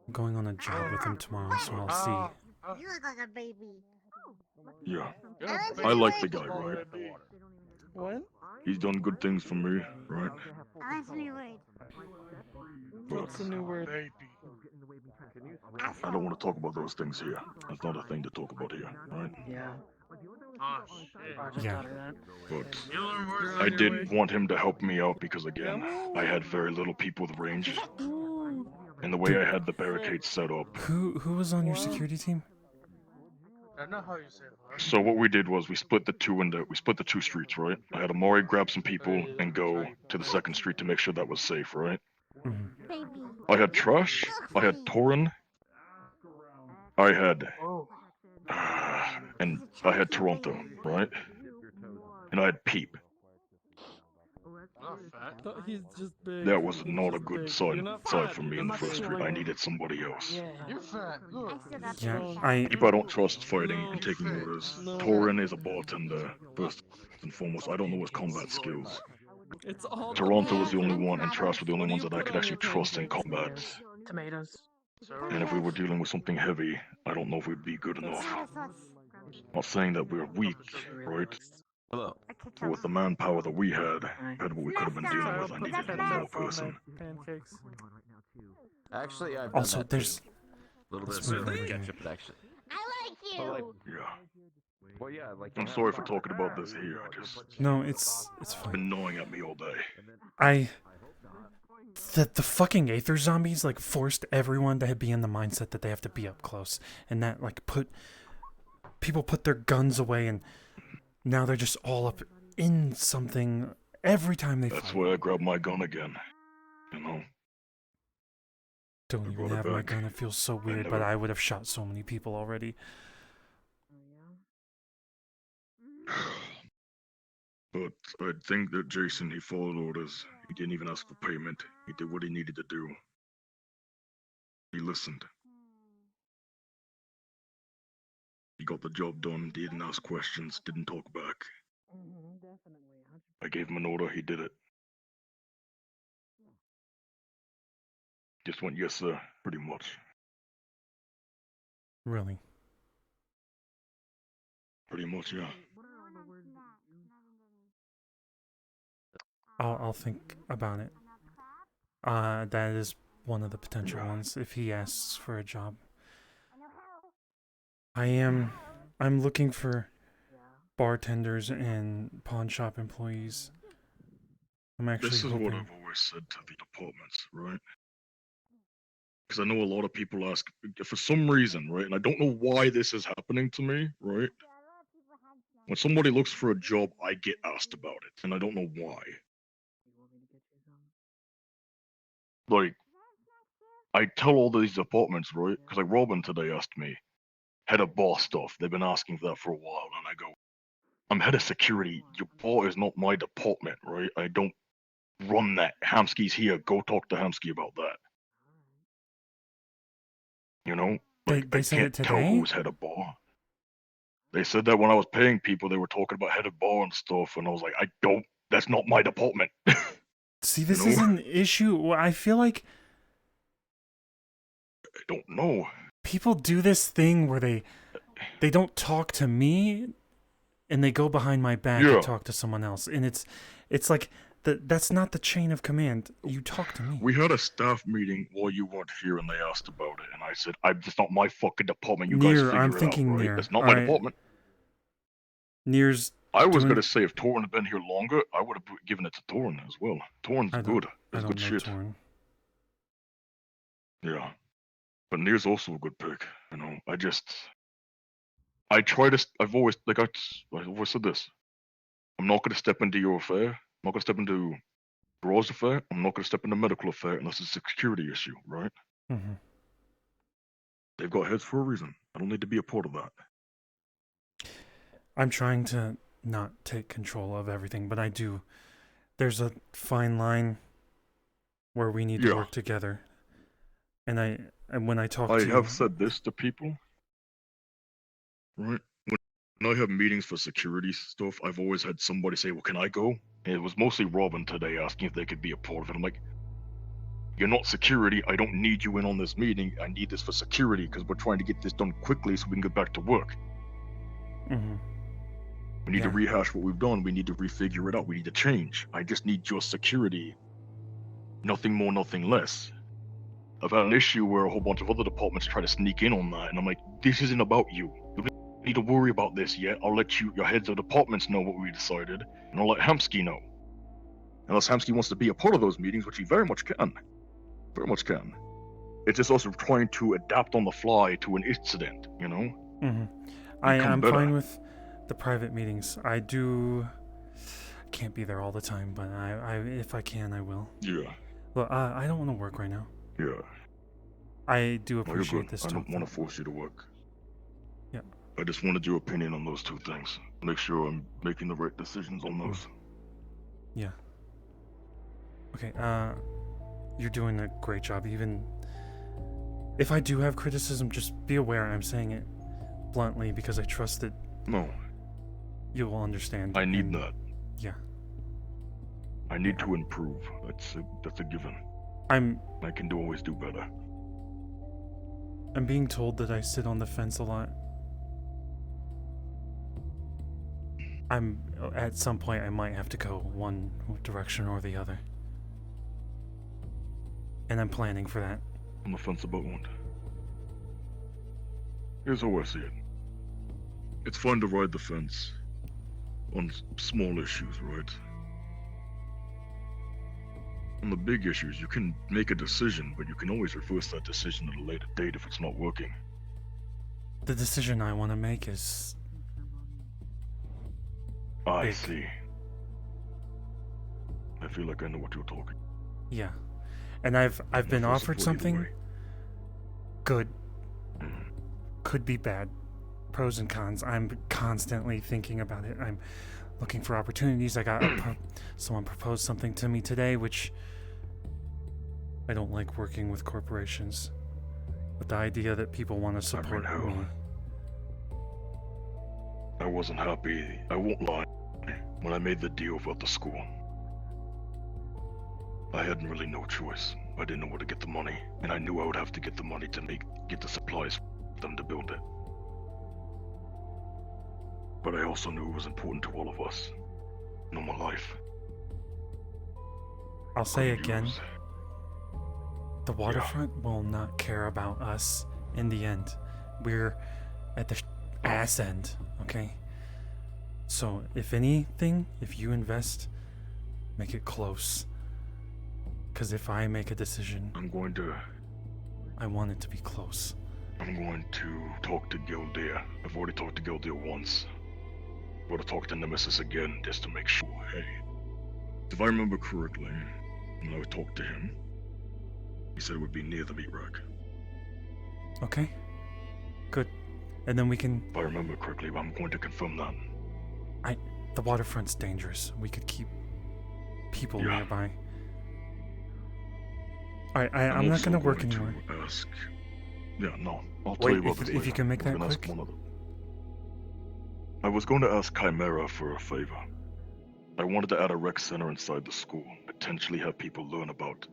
I'm going on a job with him tomorrow, so I'll see. You look like a baby. yeah, I like the guy, right? What? He's done good things for me, right? That's new word. What's the new word? I don't want to talk about those things here. That's not a thing to talk about here, right? Yeah. Oh shit. Yeah. But You learn words I on your did way. want him to help me out because, again, I had very little people with range. And the way I had the barricades set up. Who was on your security team? That's not how you say it. So what we did was we split the two streets, right? I had Amori grab some people and go to the second street to make sure that was safe, right? I had Trush, I had Torin, I had and I had Toronto, right? And I had Peep. He's just big. That was not a He's good just big. You're side not side fat, for me you're in the not first street. I like- needed somebody else. You're fat. Good. Yeah, Peep I don't trust fighting and taking orders. Torin is a bartender, first and foremost. I don't know his combat skills. It's all Toronto was the only one, and Trash were the only ones that I could actually trust in combat. Tomatoes. And if we were dealing with something heavy, I don't know if we'd be good enough. Not saying that we're weak, right? Hello. But with the manpower that we had what we could have been dealing with, I Put needed one ketchup more on person. the pancakes. Actually, I've done Also, that there's. too. A little let's bit of move over syrup here. ketchup, actually. I like But like, Yeah. well, yeah, like. I'm sorry for talking about this here. I just No, it's fine. been gnawing at me all day. The fucking Aether zombies like forced everyone to be in the mindset that they have to be up close, and that like people put their guns away, and now they're just all up in something every time they That's fight. why I grabbed my gun again. You know. Don't even have my gun. It feels so weird, but I would have shot so many people already. But I think that Jason, he followed orders. He didn't even ask for payment. He did what he needed to do. He listened. He got the job done, didn't ask questions, didn't talk back. I gave him an order, he did it. Just went, yes sir, pretty much. Really? Pretty much, yeah. I'll think about it. That is one of the potential ones if he asks for a job. I'm looking for bartenders and pawn shop employees. I'm actually This is hoping. what I've always said to the departments, right? Because I know a lot of people ask, for some reason, right? And I don't know why this is happening to me, right? When somebody looks for a job, I get asked about it, and I don't know why. Like, I tell all these departments, right? Because like Robin today asked me, head of bar stuff. They've been asking for that for a while, and I go, I'm head of security. Your bar is not my department, right? I don't run that. Hamsky's here. Go talk to Hamsky about that. You know? Like, They I said can't it tell today? who's head of bar. They said that when I was paying people, they were talking about head of bar and stuff, and I was like, that's not my department. See, this is an issue. I feel like I don't know. people do this thing where they don't talk to me, and they go behind my back Yeah. and talk to someone else, and it's like that's not the chain of command. You talk to me. We had a staff meeting while you weren't here, and they asked about it, and I said, "It's not my fucking department. You guys Near, figure I'm it thinking out, right? Near. It's not my Alright. department." Near's. I was doing- gonna say if Torn had been here longer, I would have given it to Torn as well. Torn's good. I It's don't good know shit. Torn. Yeah, but Near's also a good pick. You know, I try to. I've always I've always said this. I'm not gonna step into your affair. I'm not gonna step into Raw's affair. I'm not gonna step into medical affair unless it's a security issue, right? Mm-hmm. They've got heads for a reason. I don't need to be a part of that. I'm trying to not take control of everything, but I do. There's a fine line where we need to work together. And when I talk to I have said this to people, right? When I have meetings for security stuff, I've always had somebody say, well, can I go? And it was mostly Robin today asking if they could be a part of it. I'm like, you're not security. I don't need you in on this meeting. I need this for security because we're trying to get this done quickly so we can get back to work. Mm-hmm. We need to rehash what we've done. We need to refigure it out. We need to change. I just need your security. Nothing more, nothing less. I've had an issue where a whole bunch of other departments try to sneak in on that, and I'm like, this isn't about you. You don't need to worry about this yet. I'll let your heads of departments know what we decided, and I'll let Hamsky know. Unless Hamsky wants to be a part of those meetings, which he very much can. Very much can. It's just also trying to adapt on the fly to an incident, you know? Mm-hmm. I'm fine with the private meetings. I can't be there all the time, but I if I can, I will. Yeah. Well, I don't want to work right now. Yeah. I do No, you're appreciate good. this I talk. don't want to force you to work. Yeah. I just wanted your opinion on those two things. Make sure I'm making the right decisions on those. Yeah. Okay, you're doing a great job. Even if I do have criticism, just be aware I'm saying it bluntly because I trust that you will understand. I need that. Yeah. I need to improve. That's a given. I can always do better. I'm being told that I sit on the fence a lot. At some point I might have to go one direction or the other. And I'm planning for that. On the fence about what? Here's how I see it. It's fine to ride the fence on small issues, right? On the big issues, you can make a decision, but you can always reverse that decision at a later date if it's not working. The decision I want to make is... I see. I feel like I know what you're talking. Yeah. And I've been offered something good. Could be bad. Pros and cons. I'm constantly thinking about it. I'm looking for opportunities. I got someone proposed something to me today, which I don't like working with corporations. But the idea that people want to support me. I wasn't happy, I won't lie, when I made the deal about the school. I had really no choice. I didn't know where to get the money, and I knew I would have to get the money to get the supplies for them to build it. But I also knew it was important to all of us. In my life. I'll say again, the waterfront will not care about us in the end. We're at the ass end, okay? So, if anything, if you invest, make it close. Because if I make a decision, I want it to be close. I'm going to talk to Gildir. I've already talked to Gildir once. I'm going to talk to Nemesis again just to make sure. Hey, if I remember correctly, when I talked to him, he said it would be near the meat rack. Okay. Good. And then we can... If I remember correctly, I'm going to confirm that. The waterfront's dangerous. We could keep people nearby. Alright, I'm not gonna work anymore. I'll tell you about this if later. you can make that gonna quick. I was going to ask Chimera for a favor. I wanted to add a rec center inside the school, potentially have people learn about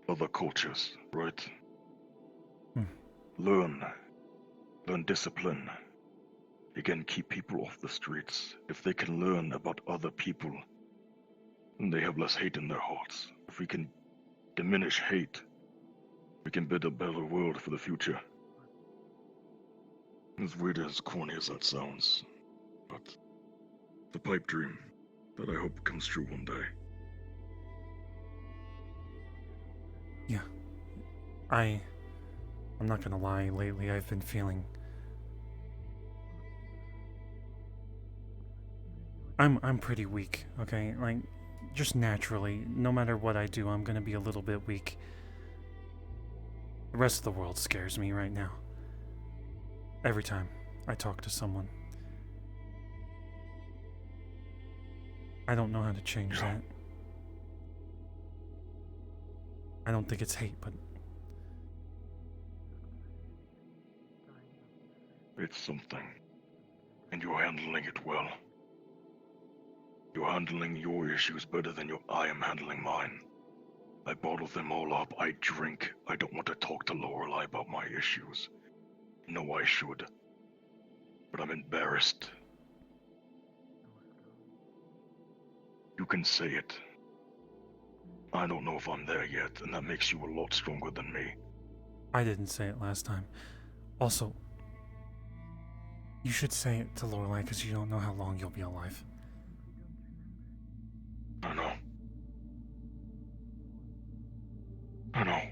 other cultures, right? Learn discipline. Again, keep people off the streets. If they can learn about other people, then they have less hate in their hearts. If we can diminish hate, we can build a better world for the future. As weird as corny as that sounds, but the pipe dream that I hope comes true one day. Yeah. I'm not gonna lie, lately I've been feeling... I'm pretty weak, okay? Like, just naturally, no matter what I do, I'm gonna be a little bit weak. The rest of the world scares me right now. Every time I talk to someone. I don't know how to change that. I don't think it's hate, but... It's something. And you're handling it well. You're handling your issues better than I am handling mine. I bottle them all up, I drink. I don't want to talk to Lorelei about my issues. No, I should. But I'm embarrassed. You can say it. I don't know if I'm there yet, and that makes you a lot stronger than me. I didn't say it last time. Also, you should say it to Lorelei because you don't know how long you'll be alive. I know. I know.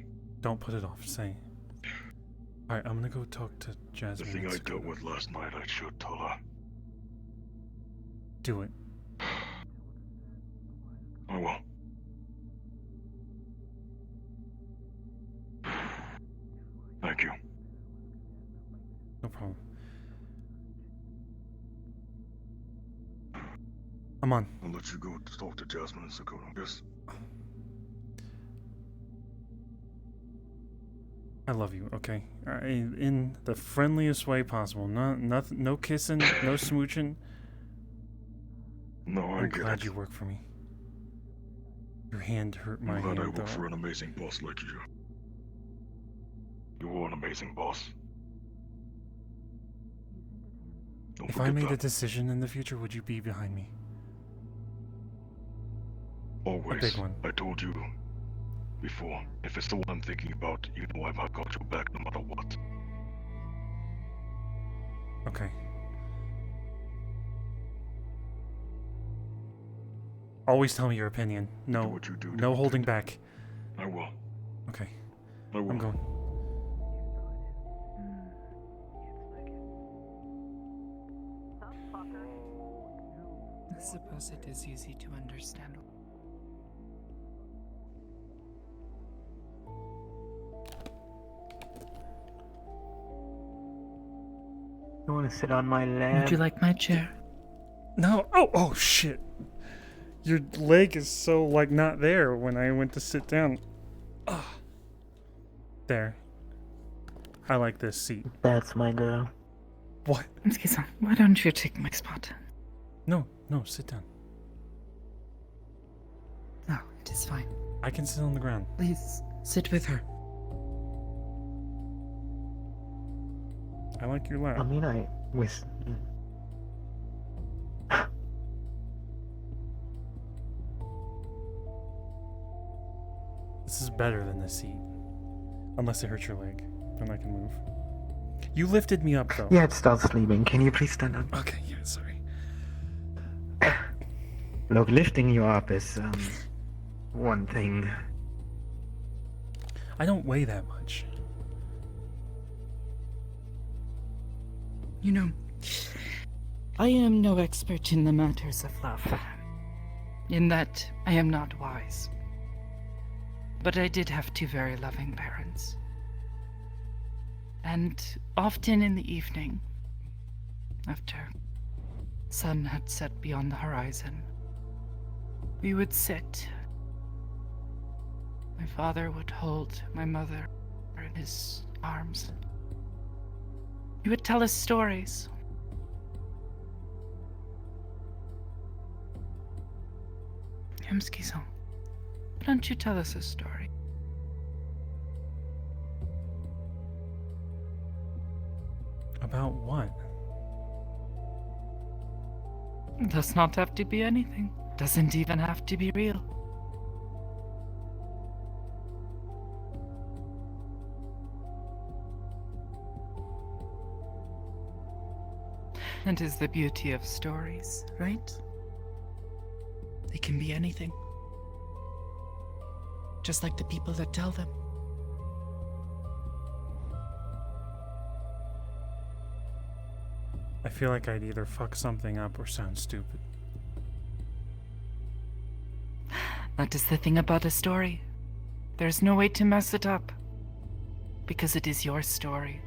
Don't put it off, say. Alright, I'm gonna go talk to Jasmine. The thing I dealt with last night, I should tell her. Do it. I will. Thank you. No problem. I'm on. I'll let you go to talk to Jasmine and Sakura. Yes. I love you, okay? In the friendliest way possible. No kissing, no smooching. No, I'm glad you work for me. Your hand hurt my hand. I'm glad I work though. for an amazing boss like you. You were an amazing boss. Don't If I forget made a that. decision in the future, would you be behind me? Always. A big one. I told you before. If it's the one I'm thinking about, you know I've got your back no matter what. Okay. Always tell me your opinion. No, what you do, no holding back. I will. Okay. I will. I'm going. I suppose it is easy to understand. You want to sit on my lap? Would you like my chair? No. Oh shit. Your leg is so like not there when I went to sit down. Ugh. There. I like this seat. That's my girl. What? Excuse-me, why don't you take my spot? No, sit down. No, it is fine. I can sit on the ground. Please, sit with her. I like your lap. I mean, I was. This is better than the seat. Unless it hurts your leg. Then I can move. You lifted me up though. Yeah, it starts sleeping. Can you please stand up? Okay, yeah, sorry. Look, lifting you up is one thing. I don't weigh that much. You know, I am no expert in the matters of love. In that, I am not wise. But I did have two very loving parents. And often in the evening, after sun had set beyond the horizon, we would sit. My father would hold my mother in his arms. He would tell us stories. Hemski-san, why don't you tell us a story? About what? It does not have to be anything. Doesn't even have to be real. That is the beauty of stories, right? They can be anything. Just like the people that tell them. I feel like I'd either fuck something up or sound stupid. That is the thing about a story. There's no way to mess it up. Because it is your story.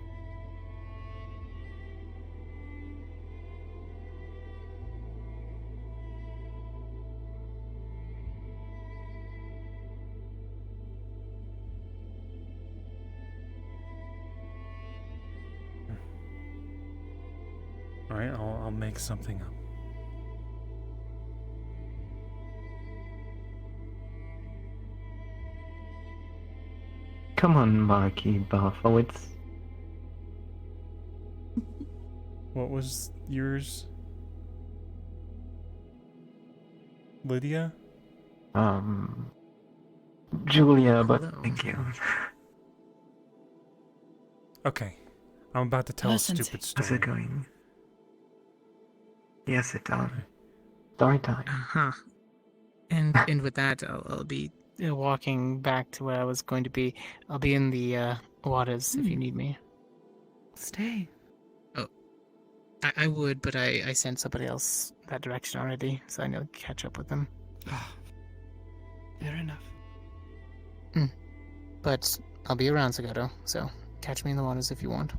Alright, I'll make something up. Come on, Marky Barfowitz. What was yours? Lydia? Julia, but thank you. Okay. I'm about to tell a Listen, stupid How's story. it going? Yes, sit down. Story time. Huh. And with that, I'll be walking back to where I was going to be. I'll be in the waters if you need me. Stay. Oh, I would, but I sent somebody else that direction already, so I know to catch up with them. Fair enough. But I'll be around, Sagato, so catch me in the waters if you want.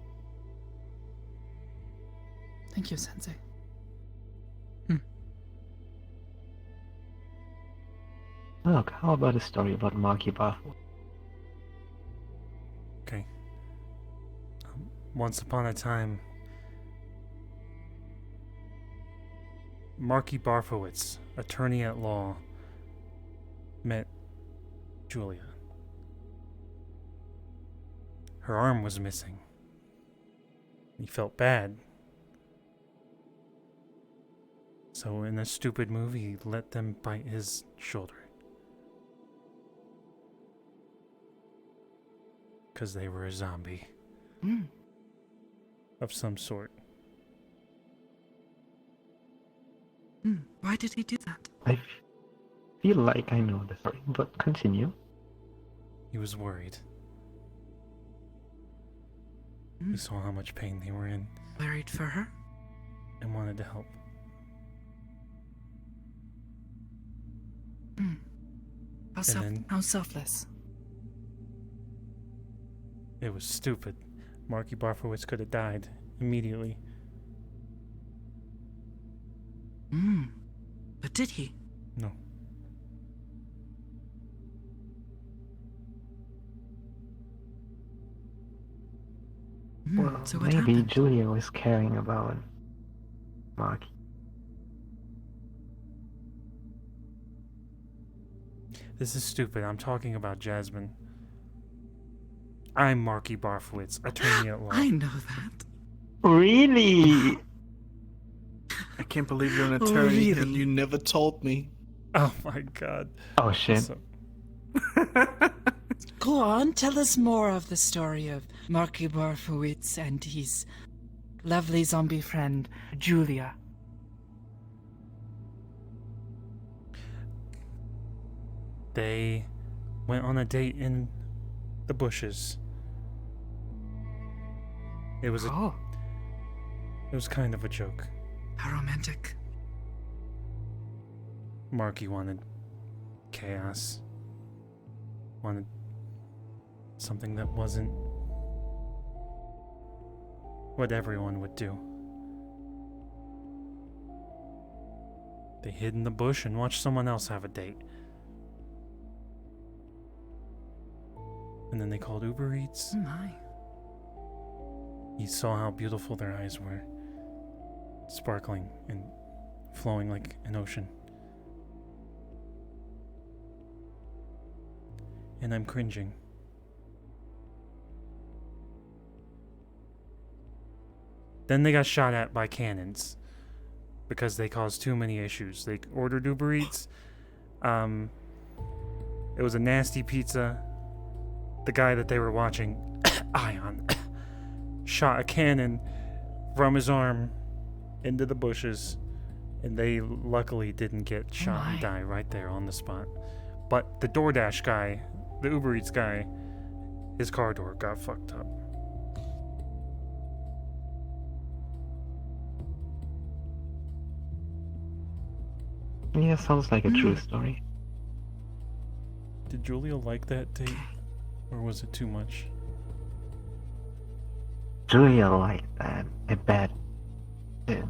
Thank you, Sensei. Look, how about a story about Marky Barfowitz? Okay. Once upon a time, Marky Barfowitz, attorney at law, met Julia. her arm was missing. He felt bad. So in a stupid movie, he let them bite his shoulder. Because they were a zombie. Of some sort. Why did he do that? I feel like I know the story, but continue. He was worried. He saw how much pain they were in. Worried for her? And wanted to help. How selfless. It was stupid. Marky Barfowitz could have died immediately. But did he? No. Well, So what maybe happened? Julia was caring about Marky. This is stupid. I'm talking about Jasmine. I'm Marky Barfowitz, attorney at law. I know that. Really? I can't believe you're an Oh, attorney really? and you never told me. Oh my god. Oh shit. So- Go on, tell us more of the story of Marky Barfowitz and his lovely zombie friend, Julia. They went on a date in the bushes. It was Oh, it was kind of a joke. how romantic. Marky wanted chaos. Wanted something that wasn't what everyone would do. They hid in the bush and watched someone else have a date. And then they called Uber Eats. Oh my. He saw how beautiful their eyes were, sparkling and flowing like an ocean. And I'm cringing. Then they got shot at by cannons because they caused too many issues. They ordered Uber Eats. It was a nasty pizza. The guy that they were watching, Ion, shot a cannon from his arm into the bushes, and they luckily didn't get shot and die right there on the spot. But the DoorDash guy, the Uber Eats guy, his car door got fucked up. Yeah, sounds like a true story. Did Julia like that date, or was it too much? Julia liked that. I bet. Did.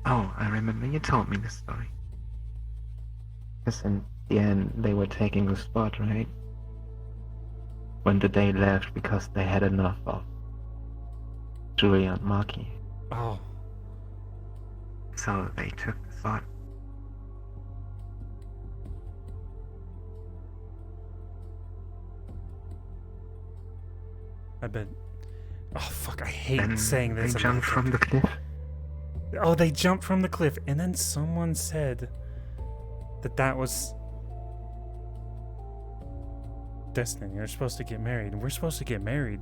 Oh, I remember you told me this story. Because in the end, they were taking the spot, right? When the day left because they had enough of Julia and Marky. Oh. So they took the spot. I bet. Oh fuck! I hate And saying this. They and jumped then- from the cliff. Oh, they jumped from the cliff, and then someone said that was destiny. You're supposed to get married, and we're supposed to get married.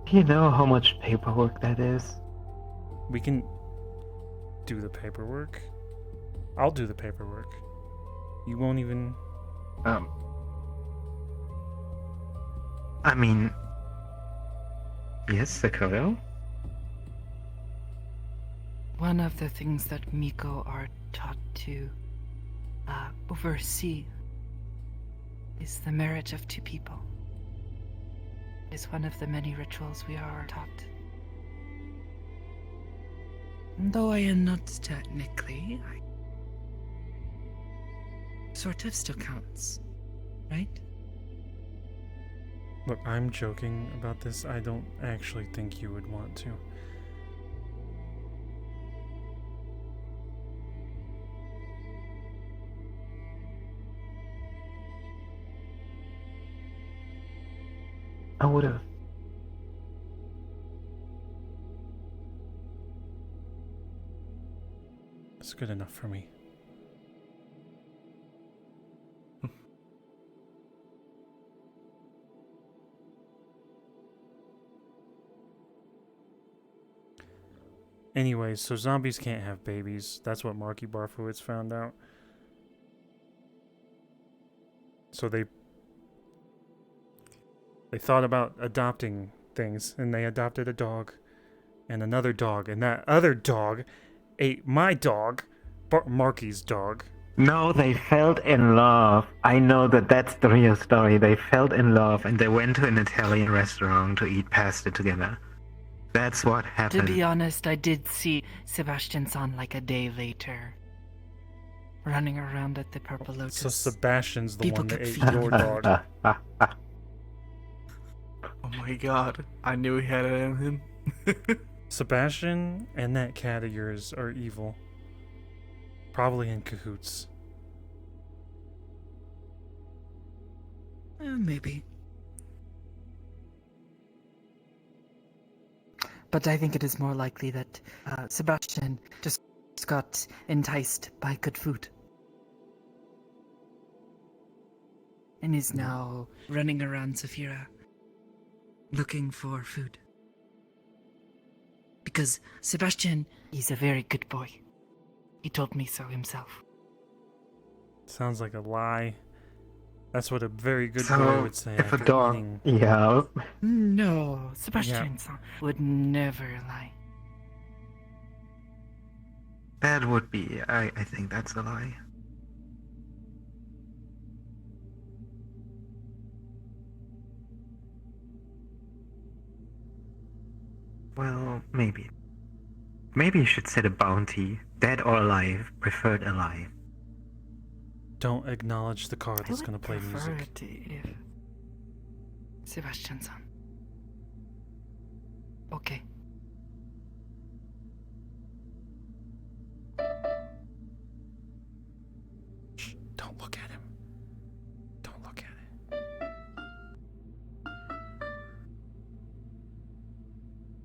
Do you know how much paperwork that is? We can do the paperwork. I'll do the paperwork. You won't even. I mean, yes, Sakura. One of the things that Miko are taught to oversee is the marriage of two people. It is one of the many rituals we are taught. And though I am not technically, I sort of still counts, right? Look, I'm joking about this. I don't actually think you would want to. I would have. It's good enough for me. Anyways, so zombies can't have babies. That's what Marky Barfowitz found out. So they thought about adopting things, and they adopted a dog and another dog, and that other dog ate my dog, Marky's dog. No, they fell in love. I know that that's the real story. They fell in love and they went to an Italian restaurant to eat pasta together. That's what happened. To be honest, I did see Sebastian-san like a day later. Running around at the Purple Lotus. So Sebastian's the People one that could ate feed your him. dog. Oh my god, I knew he had it in him. Sebastian and that cat of yours are evil. Probably in cahoots. Maybe. But I think it is more likely that Sebastian just got enticed by good food. And is now running around Saphira looking for food. Because Sebastian is a very good boy. He told me so himself. Sounds like a lie. That's what a very good So, boy would say. if a after dog- eating. Yeah. No, Sebastian-san would never lie. That would be. I think that's a lie. Well, maybe. Maybe you should set a bounty. Dead or alive, preferred alive. Don't acknowledge the card that's gonna play Prefer music. it if Sebastian-san. Okay. Shh, don't look at him. Don't look at it.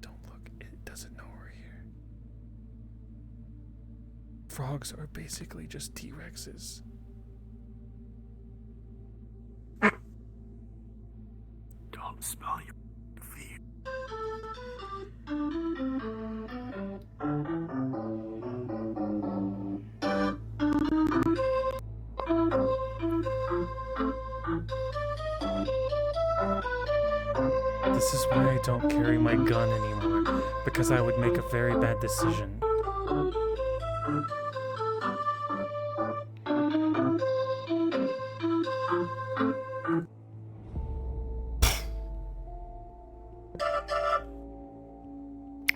Don't look. It doesn't know we're here. Frogs are basically just T-Rexes. Don't smell your feet. This is why I don't carry my gun anymore, because I would make a very bad decision.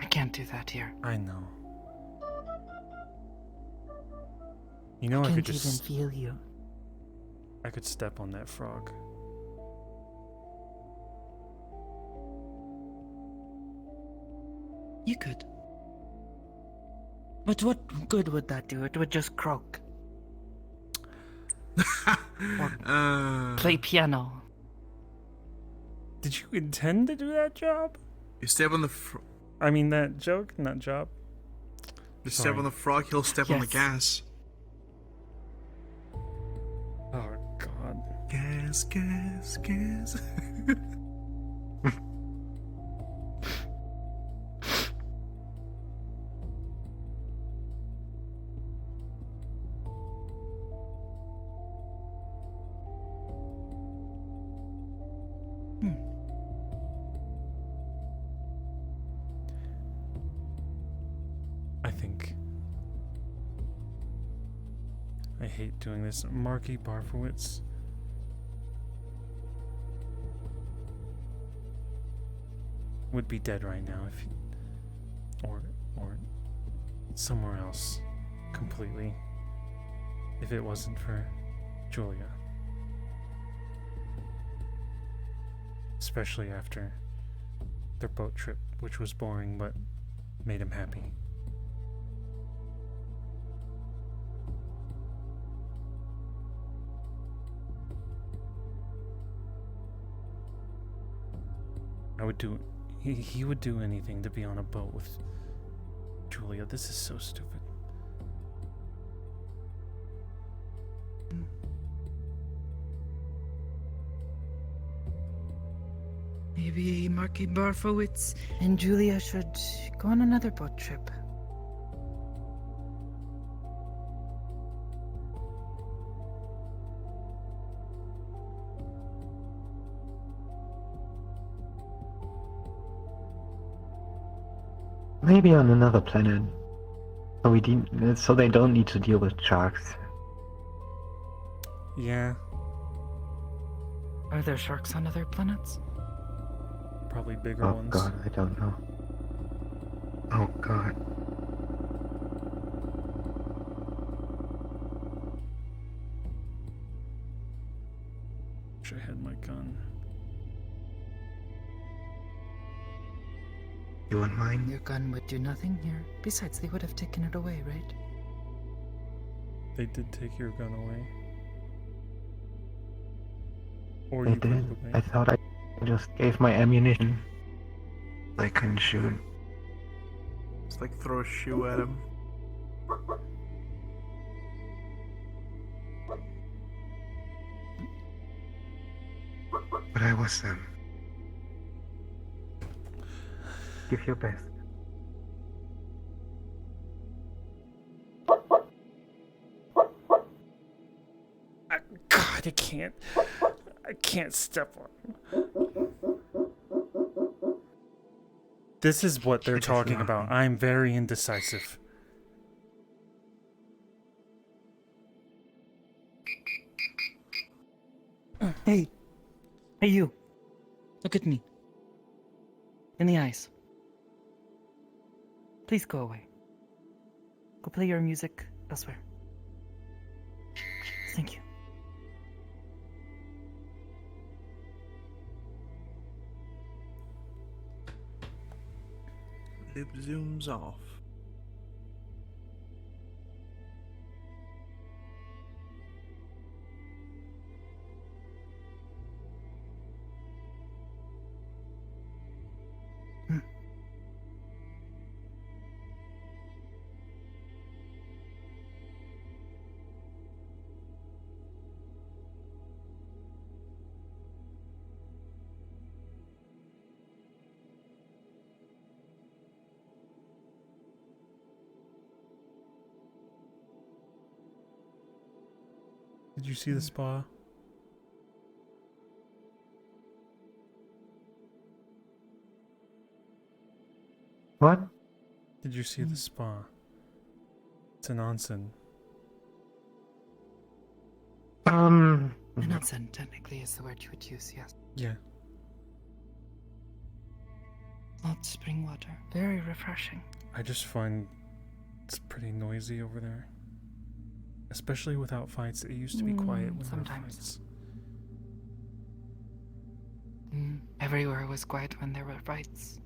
I can't do that here. I know. You know, I can't could even just. feel you. I could step on that frog. You could. But what good would that do? It would just croak. Or play piano. Did you intend to do that job? You step on the I mean that joke, not job. you step on the frog, he'll step on the Yes. gas. Oh god. Gas, gas, gas. I think I hate doing this. Marky Barfowitz. Would be dead right now if he, or somewhere else completely if it wasn't for Julia. especially after their boat trip, which was boring but made him happy. I would do... He would do anything to be on a boat with Julia. This is so stupid. Maybe Marky Barfowitz and Julia should go on another boat trip. Maybe on another planet. So they don't need to deal with sharks. Yeah, Are there sharks on other planets? probably bigger Oh ones. god, I don't know. Oh god. Wish I had my gun. You want mine? Your gun would do nothing here. Besides, they would have taken it away, right? They did take your gun away. Or They you put it did. away. I thought I just gave my ammunition. I couldn't shoot. It's like throw a shoe at him. But I was Give your best. God, I can't step on. This is what they're talking about. I'm very indecisive. Hey! Hey, you! Look at me. In the eyes. Please go away. Go play your music elsewhere. Thank you. It zooms off. Did you see the spa? What? Did you see the spa? It's an onsen. An onsen, technically, is the word you would use, yes. Yeah. Hot spring water. Very refreshing. I just find it's pretty noisy over there. Especially without fights. It used to be quiet when there were fights. Everywhere was quiet when there were fights.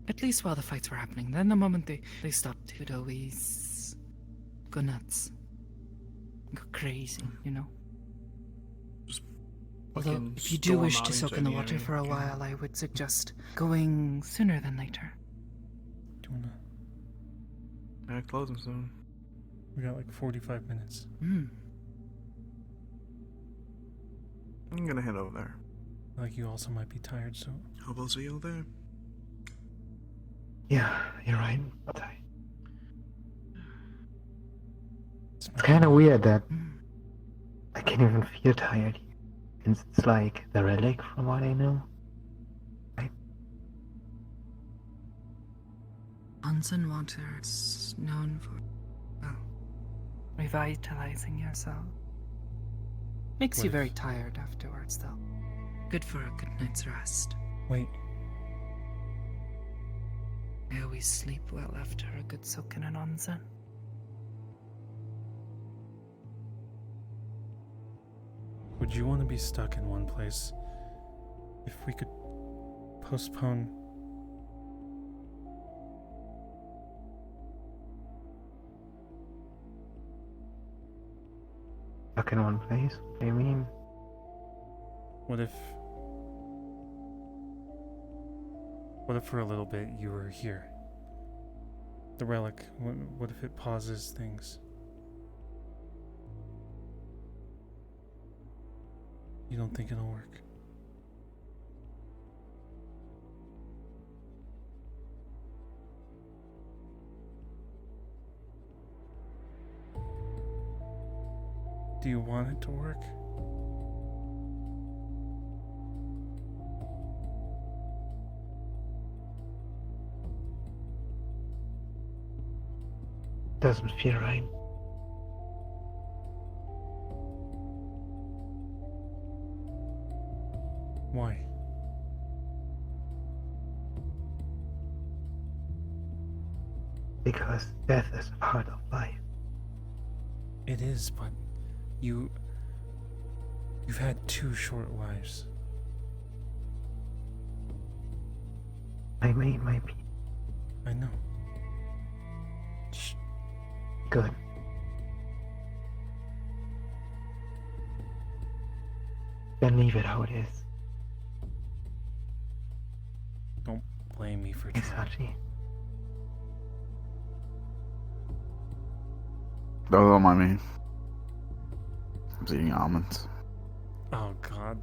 At least while the fights were happening. Then the moment they stopped, it would always go nuts. Go crazy, you know? Although, if you do wish to soak in the water for a while, I would suggest going sooner than later. Do you wanna... Yeah, closing soon. We got like 45 minutes. I'm gonna head over there. Like you also might be tired, so... Hope I'll see you there. Yeah, you're right. It's kind of weird that I can't even feel tired. It's like the relic from what I know. Onsen water is known for, well, revitalizing yourself. Makes you very tired afterwards, though. Good for a good night's rest. Wait. I always sleep well after a good soak in an onsen. Would you want to be stuck in one place? If we could postpone. Stuck in one place? What do you mean? What if for a little bit you were here? The relic, what if it pauses things? You don't think it'll work? Do you want it to work? Doesn't feel right. Why? Because death is a part of life. It is, but you've had 2 short lives. I made my peace. I know. Good. Then leave it how it is. Don't blame me for trying. Sachi. Don't mind me. I was eating almonds. Oh God.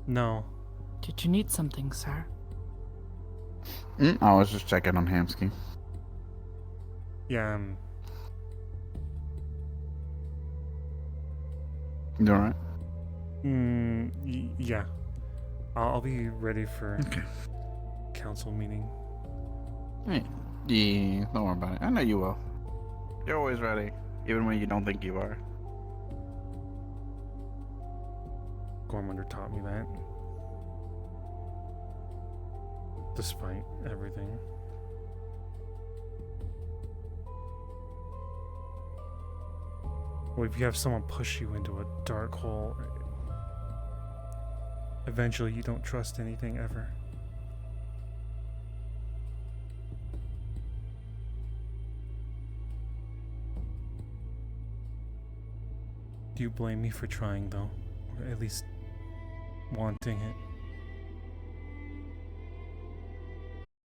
No. Did you need something, sir? I was just checking on Hamsky. Yeah, You alright? Yeah. I'll be ready for council meeting. Hey, yeah, don't worry about it. I know you will. You're always ready, even when you don't think you are. Gormunder taught me that. Despite everything. Well, if you have someone push you into a dark hole, eventually you don't trust anything ever. Do you blame me for trying, though? Or at least wanting it?